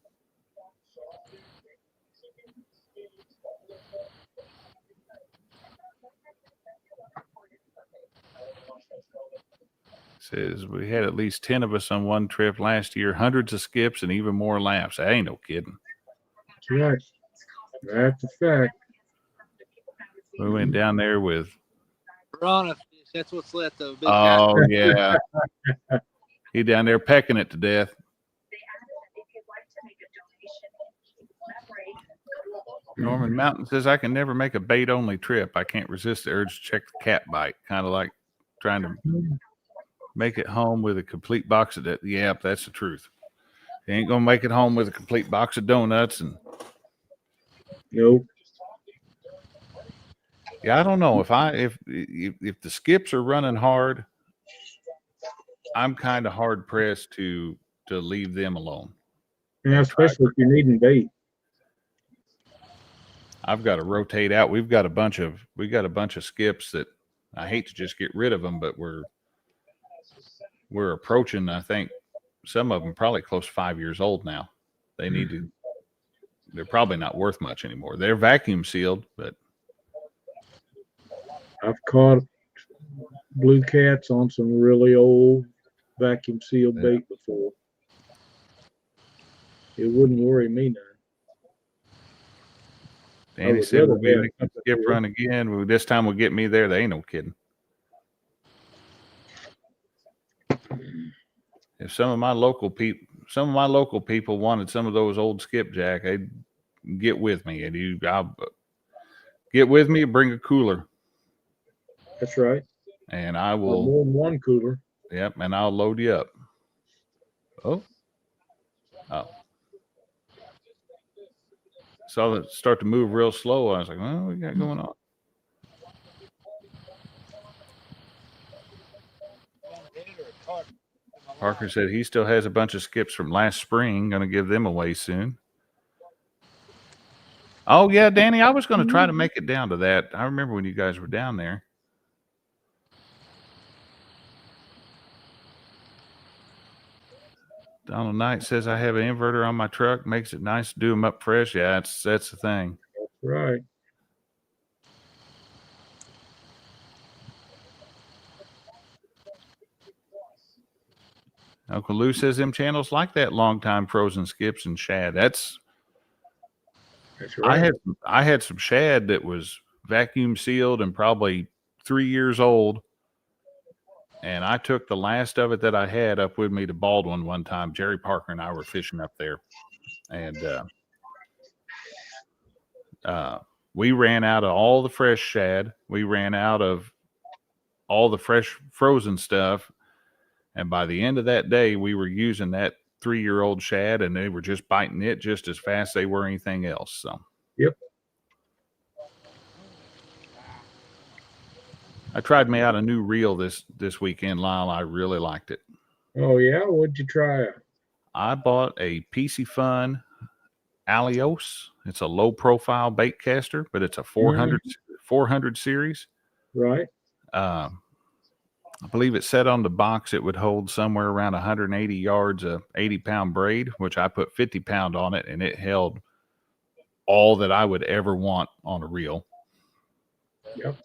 Says we had at least 10 of us on one trip last year, hundreds of skips and even more laps. I ain't no kidding. That's right. That's a fact. We went down there with Piranha fish. That's what's left of a big Oh yeah. He down there pecking it to death. Norman Mountain says I can never make a bait only trip. I can't resist the urge to check the cat bite. Kind of like trying to make it home with a complete box of that. Yeah, that's the truth. You ain't gonna make it home with a complete box of donuts and nope. Yeah, I don't know if the skips are running hard, I'm kind of hard pressed to leave them alone. Yeah, especially if you're needing bait. I've got to rotate out. We got a bunch of skips that I hate to just get rid of them, but we're approaching. I think some of them probably close to 5 years old now. They need to. They're probably not worth much anymore. They're vacuum sealed, but I've caught blue cats on some really old vacuum sealed bait before. It wouldn't worry me none. Danny said we'll be making a skip run again. This time we'll get me there. They ain't no kidding. If some of my local people wanted some of those old skipjack, they'd get with me, and I'll get with me and bring a cooler. That's right. And I will more than one cooler. Yep, and I'll load you up. Oh. Saw it start to move real slow. I was like, "What we got going on?" Parker said he still has a bunch of skips from last spring. Going to give them away soon. Oh yeah, Danny, I was going to try to make it down to that. I remember when you guys were down there. Donald Knight says I have an inverter on my truck, makes it nice to do them up fresh. Yeah, that's the thing. That's right. Uncle Lou says them channels like that long time frozen skips and shad. That's right. I had some shad that was vacuum sealed and probably 3 years old. And I took the last of it that I had up with me to Baldwin one time. Jerry Parker and I were fishing up there. And we ran out of all the fresh shad. We ran out of all the fresh frozen stuff. And by the end of that day, we were using that 3-year-old shad, and they were just biting it just as fast as they were anything else. So, yep. I tried me out a new reel this weekend, Lyle. I really liked it. Oh yeah, what'd you try? I bought a PC Fun Alios. It's a low profile bait caster, but it's a 400 series. Right. I believe it said on the box it would hold somewhere around 180 yards of 80-pound braid, which I put 50-pound on it, and it held all that I would ever want on a reel. Yep.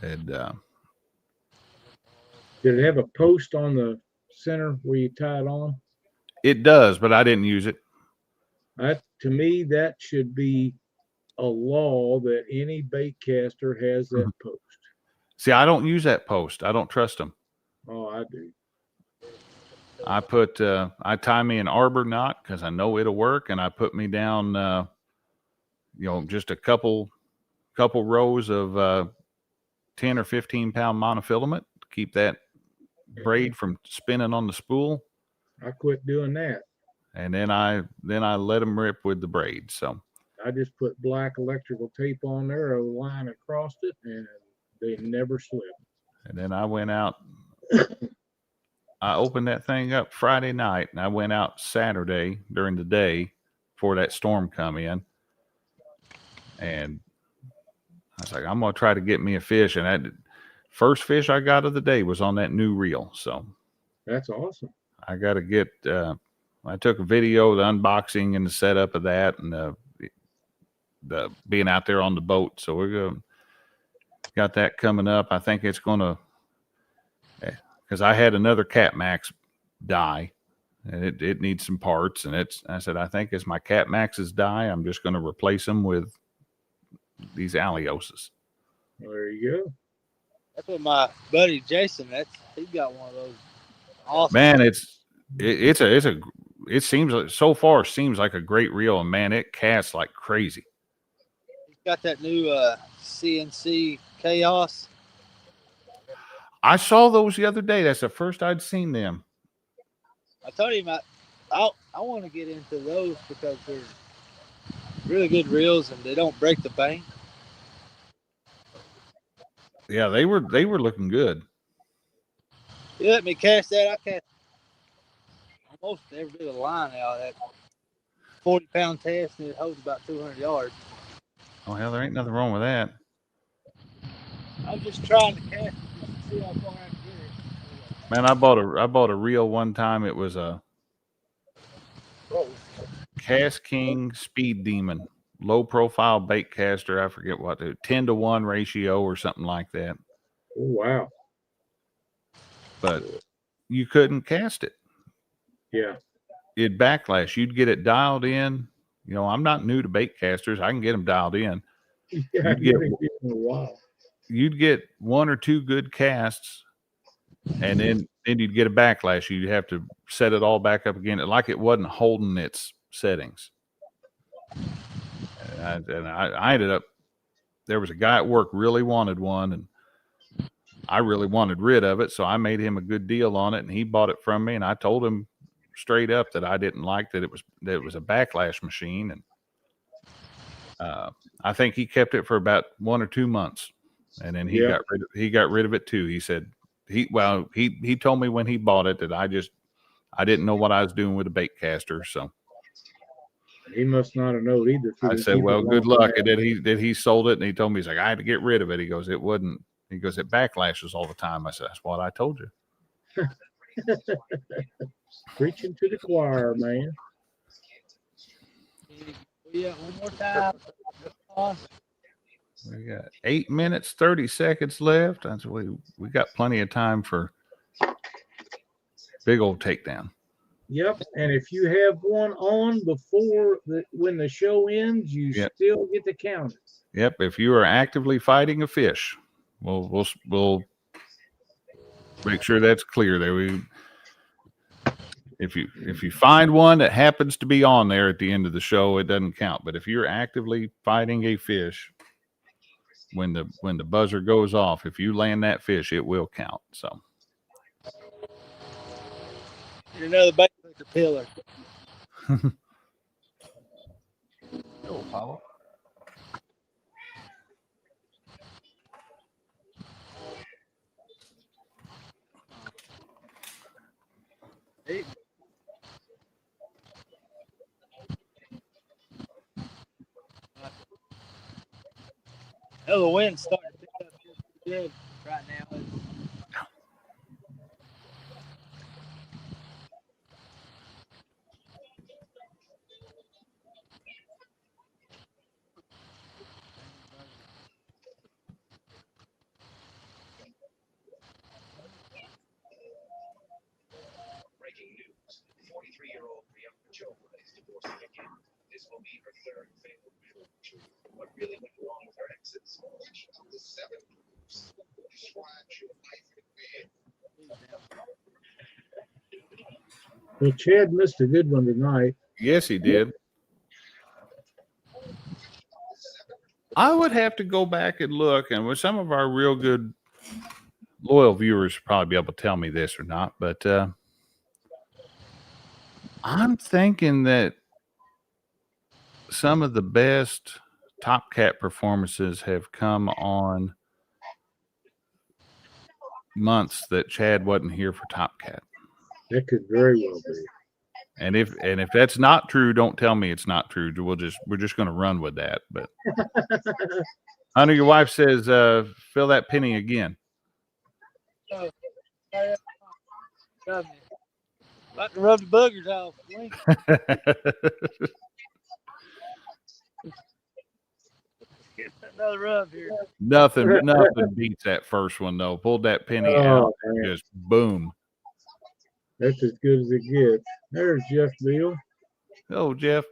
And did it have a post on the center where you tie it on? It does, but I didn't use it. To me, that should be a law that any bait caster has that post. See, I don't use that post. I don't trust them. Oh, I do. I tie me an arbor knot because I know it'll work, and I put me down, just a couple rows of 10 or 15-pound monofilament to keep that braid from spinning on the spool. I quit doing that. And then I let them rip with the braid. So I just put black electrical tape on there, a line across it, and they never slip. And then I went out. I opened that thing up Friday night, and I went out Saturday during the day before that storm come in. And I was like, I'm going to try to get me a fish. And that first fish I got of the day was on that new reel. So that's awesome. I got to get, I took a video of the unboxing and the setup of that and the being out there on the boat. So we're going to got that coming up. I think it's going to, because I had another Cat Max die and it needs some parts. And I said, I think as my Cat Maxes die, I'm just going to replace them with these Alioses. There you go. That's what my buddy Jason, he got one of those. Awesome. Man, it seems like so far seems like a great reel, and man, it casts like crazy. He's got that new CNC Chaos. I saw those the other day. That's the first I'd seen them. I told him I want to get into those because they're really good reels and they don't break the bank. Yeah, they were looking good. You let me cast that. I cast almost every bit of line out of that 40-pound test, and it holds about 200 yards. Oh hell, there ain't nothing wrong with that. I'm just trying to cast it just to see how far I can get it. Man, I bought a reel one time. It was a Cast King Speed Demon, low profile bait caster. I forget what, 10-to-1 ratio or something like that. Oh, wow. But you couldn't cast it. Yeah. It'd backlash. You'd get it dialed in. I'm not new to bait casters. I can get them dialed in. Yeah, you'd get 1 or 2 good casts, and then you'd get a backlash. You'd have to set it all back up again, like it wasn't holding its settings. And I ended up, there was a guy at work really wanted one, and I really wanted rid of it, so I made him a good deal on it, and he bought it from me, and I told him straight up that I didn't like that it was a backlash machine, and I think he kept it for about 1 or 2 months, and then he got rid of it too. He said he told me when he bought it that I didn't know what I was doing with a bait caster, so He must not have known either. I said, well, good luck. And then he sold it, and he told me, he's like, I had to get rid of it. He goes, it wouldn't. He goes, it backlashes all the time. I said, that's what I told you. Preaching to the choir, man. Yeah, one more time. We got 8 minutes, 30 seconds left. That's we got plenty of time for big old takedown. Yep, and if you have one on before when the show ends, you still get to count it. Yep, if you are actively fighting a fish, we'll make sure that's clear there. If you find one that happens to be on there at the end of the show, it doesn't count. But if you're actively fighting a fish, when the buzzer goes off, if you land that fish, it will count. So you're another bait pillar. Go, Apollo. Hey. Oh, the wind's starting to pick up good right now. Breaking news. 43-year-old Priyanka Chopra is divorcing again. This will be her third failed marriage. What really went wrong with her exes? The 7 groups describes your life in bed. Well, Chad missed a good one tonight. Yes, he did. I would have to go back and look, and with some of our real good loyal viewers probably be able to tell me this or not, but I'm thinking that some of the best Top Cat performances have come on months that Chad wasn't here for Top Cat. That could very well be. And if that's not true, don't tell me it's not true. We're just going to run with that. But Hunter, your wife says, fill that penny again. Oh, about to rub the boogers off. Another rub here. Nothing beats that first one though. Pulled that penny out, and just boom. That's as good as it gets. There's Jeff Beal. Oh, Jeff.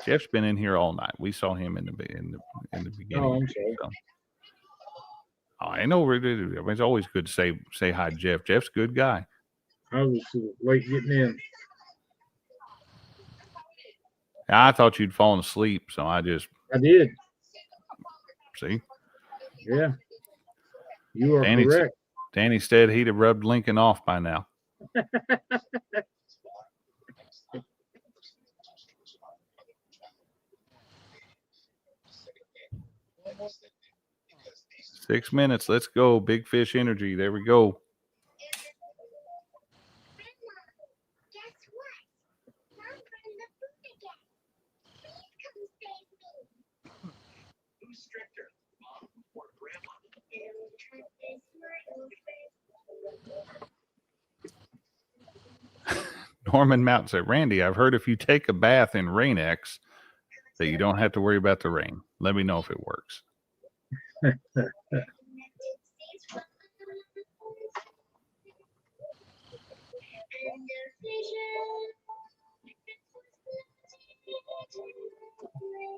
Jeff's been in here all night. We saw him in the beginning. Oh, I'm sorry. So. Oh, I know. It's always good to say hi, Jeff. Jeff's a good guy. I was late getting in. I thought you'd fallen asleep, so I did. See? Yeah. You are correct. Danny said he'd have rubbed Lincoln off by now. Six minutes. Let's go. Big fish energy. There we go. Norman Mountain said, Randy, I've heard if you take a bath in Rain-X that you don't have to worry about the rain. Let me know if it works.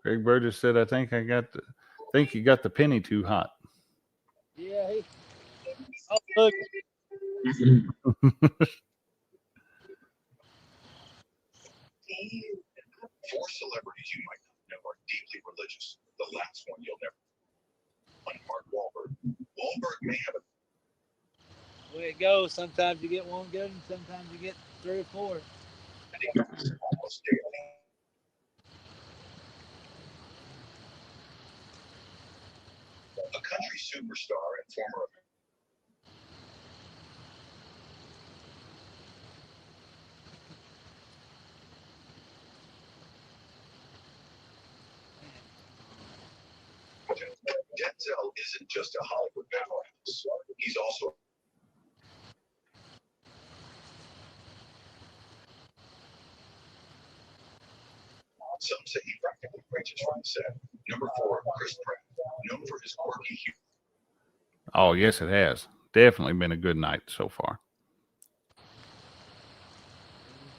Greg Burgess said, I think you got the penny too hot. Yeah. Look. 4 celebrities you might not know are deeply religious. The last one you'll never. Mark Wahlberg. Wahlberg may have a. The way it goes, sometimes you get one good, and sometimes you get 3 or 4. Almost daily. A country superstar and former. isn't just a Hollywood powerhouse. He's also some say he practically preaches from the set. Number 4, Chris Pratt, known for his quirky humor. Oh, yes, it has. Definitely been a good night so far.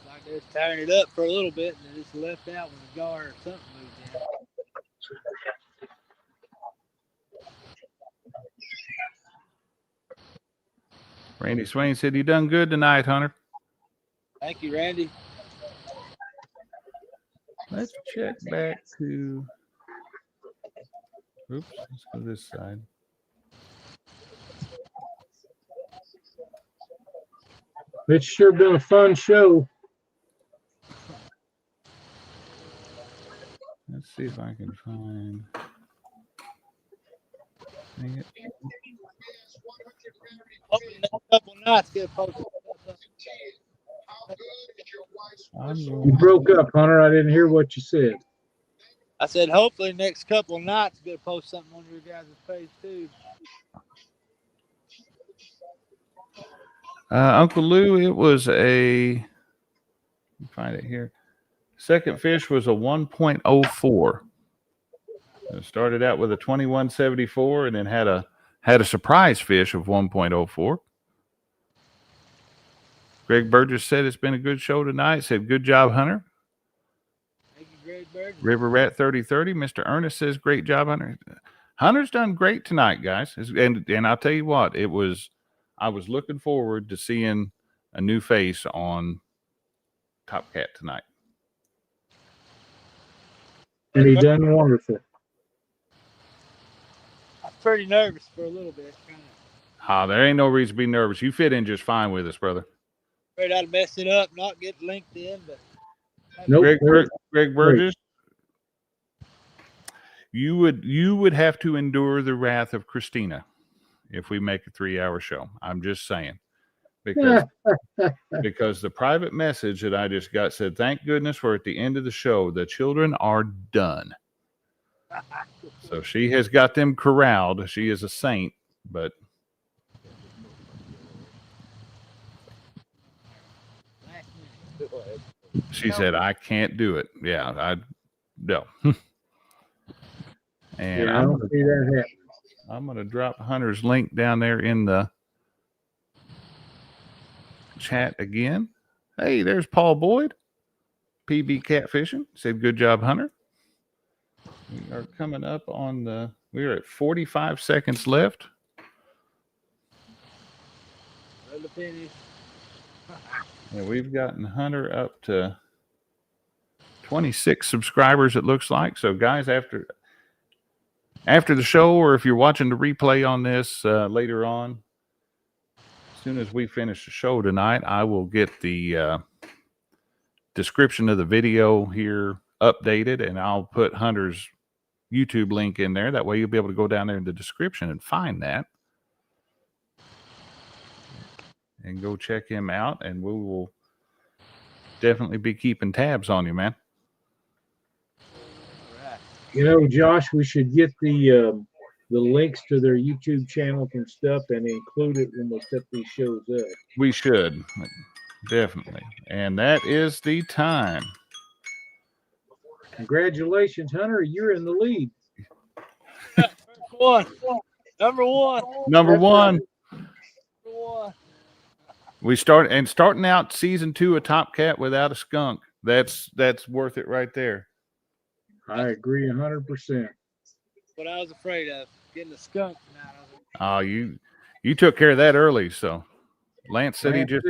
Like they was tearing it up for a little bit, and it just left out when the guard or something moved in. Randy Swain said you done good tonight, Hunter. Thank you, Randy. Let's check back to. Oops, let's go this side. It's sure been a fun show. Let's see if I can find. Dang it. Hopefully, next couple nights get posted. You broke up, Hunter. I didn't hear what you said. I said, hopefully, next couple of nights, get post something on your guys' page too. Uncle Lou, it was a. Let me find it here. Second fish was a 1.04. It started out with a 21.74 and then had a surprise fish of 1.04. Greg Burgess said it's been a good show tonight. Said good job, Hunter. Thank you, Greg Burgess. River Rat 3030. Mr. Ernest says great job, Hunter. Hunter's done great tonight, guys. And I'll tell you what, I was looking forward to seeing a new face on Top Cat tonight. And he done wonderful. I'm pretty nervous for a little bit. There ain't no reason to be nervous. You fit in just fine with us, brother. Afraid I'd mess it up, not get linked in, but Nope. Greg Burgess, you would have to endure the wrath of Christina if we make a 3-hour show. I'm just saying. Because the private message that I just got said, thank goodness we're at the end of the show. The children are done. So she has got them corralled. She is a saint, but she said, I can't do it. Yeah, no. And Yeah, I don't see that happening. I'm going to drop Hunter's link down there in the chat again. Hey, there's Paul Boyd, PB Catfishing. Said, good job, Hunter. We are coming up on we're at 45 seconds left. And we've gotten Hunter up to 26 subscribers, it looks like. So, guys, after the show, or if you're watching the replay on this later on, as soon as we finish the show tonight, I will get the description of the video here updated, and I'll put Hunter's YouTube link in there. That way you'll be able to go down there in the description and find that and go check him out, and we will definitely be keeping tabs on you, man. You know, Josh, we should get the links to their YouTube channel and stuff and include it when we set these shows up. We should, definitely. And that is the time. Congratulations, Hunter. You're in the lead. Number one. Number one. Number one. We starting out season 2 of Top Cat without a skunk. That's worth it right there. I agree 100%. What I was afraid of, getting a skunk tonight. Oh, you took care of that early. So Lance said he just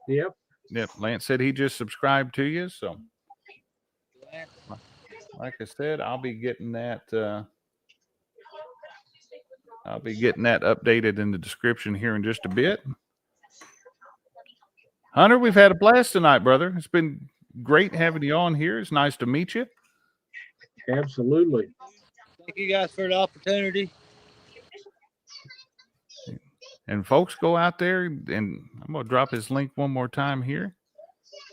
Yep. Lance said he just subscribed to you. So like I said, I'll be getting that updated in the description here in just a bit. Hunter, we've had a blast tonight, brother. It's been great having you on here. It's nice to meet you. Absolutely. Thank you guys for the opportunity. And folks, go out there, and I'm going to drop his link one more time here.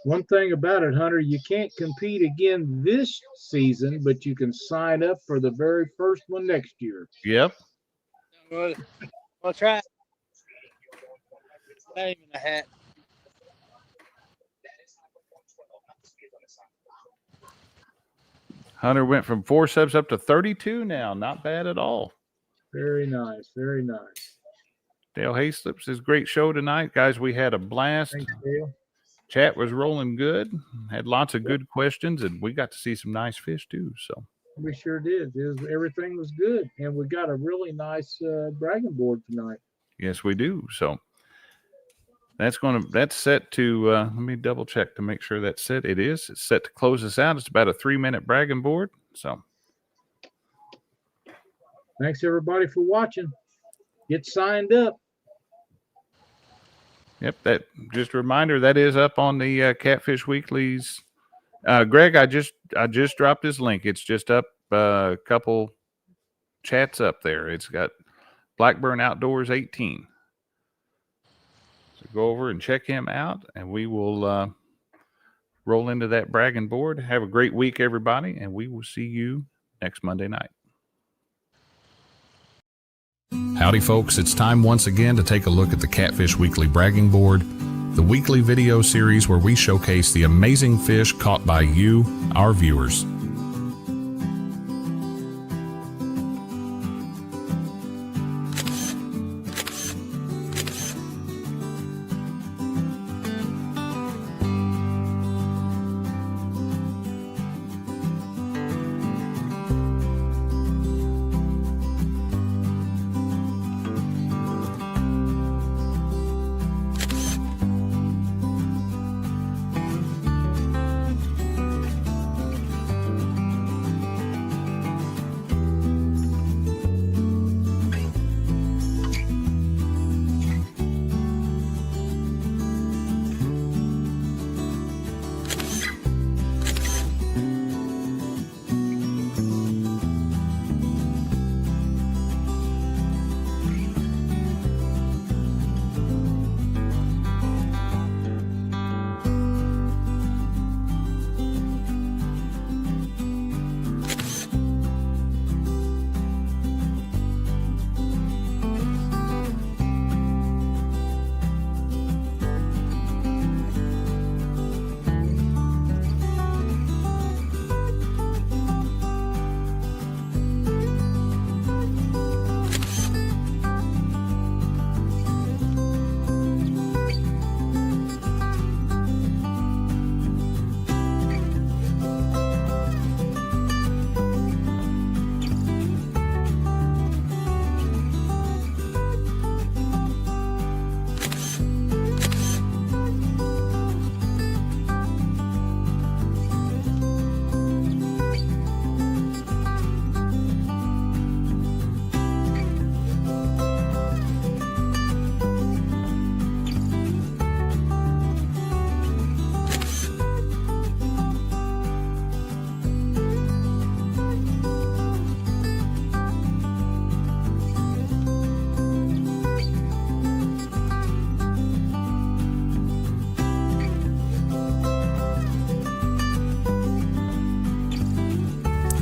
One thing about it, Hunter, you can't compete again this season, but you can sign up for the very first one next year. Yep. We'll try. Name in the hat. Hunter went from 4 subs up to 32 now. Not bad at all. Very nice. Very nice. Dale Hayslip says, great show tonight. Guys, we had a blast. Thanks, Dale. Chat was rolling good. Had lots of good questions, and we got to see some nice fish too. So We sure did. Everything was good. And we got a really nice bragging board tonight. yes, we do. So that's set to, let me double check to make sure that's set. It is. It's set to close us out. It's about a 3-minute bragging board. So Thanks, everybody, for watching. Get signed up. yep, that just a reminder that is up on the Catfish Weeklies. Greg, I just dropped his link. It's just up a couple chats up there. It's got Blackburn Outdoors 18. So go over and check him out, and we will roll into that bragging board. Have a great week, everybody, and we will see you next Monday night. Howdy, folks. It's time once again to take a look at the Catfish Weekly Bragging Board, the weekly video series where we showcase the amazing fish caught by you, our viewers.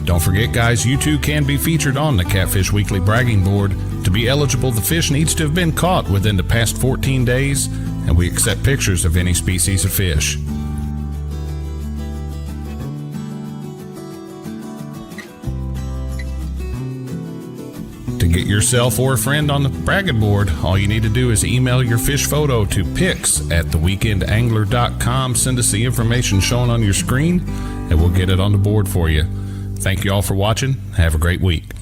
Don't forget, guys, you too can be featured on the Catfish Weekly Bragging Board. To be eligible, the fish needs to have been caught within the past 14 days, and we accept pictures of any species of fish. To get yourself or a friend on the bragging board, all you need to do is email your fish photo to pics@theweekendangler.com. Send us the information shown on your screen, and we'll get it on the board for you. Thank you all for watching. Have a great week.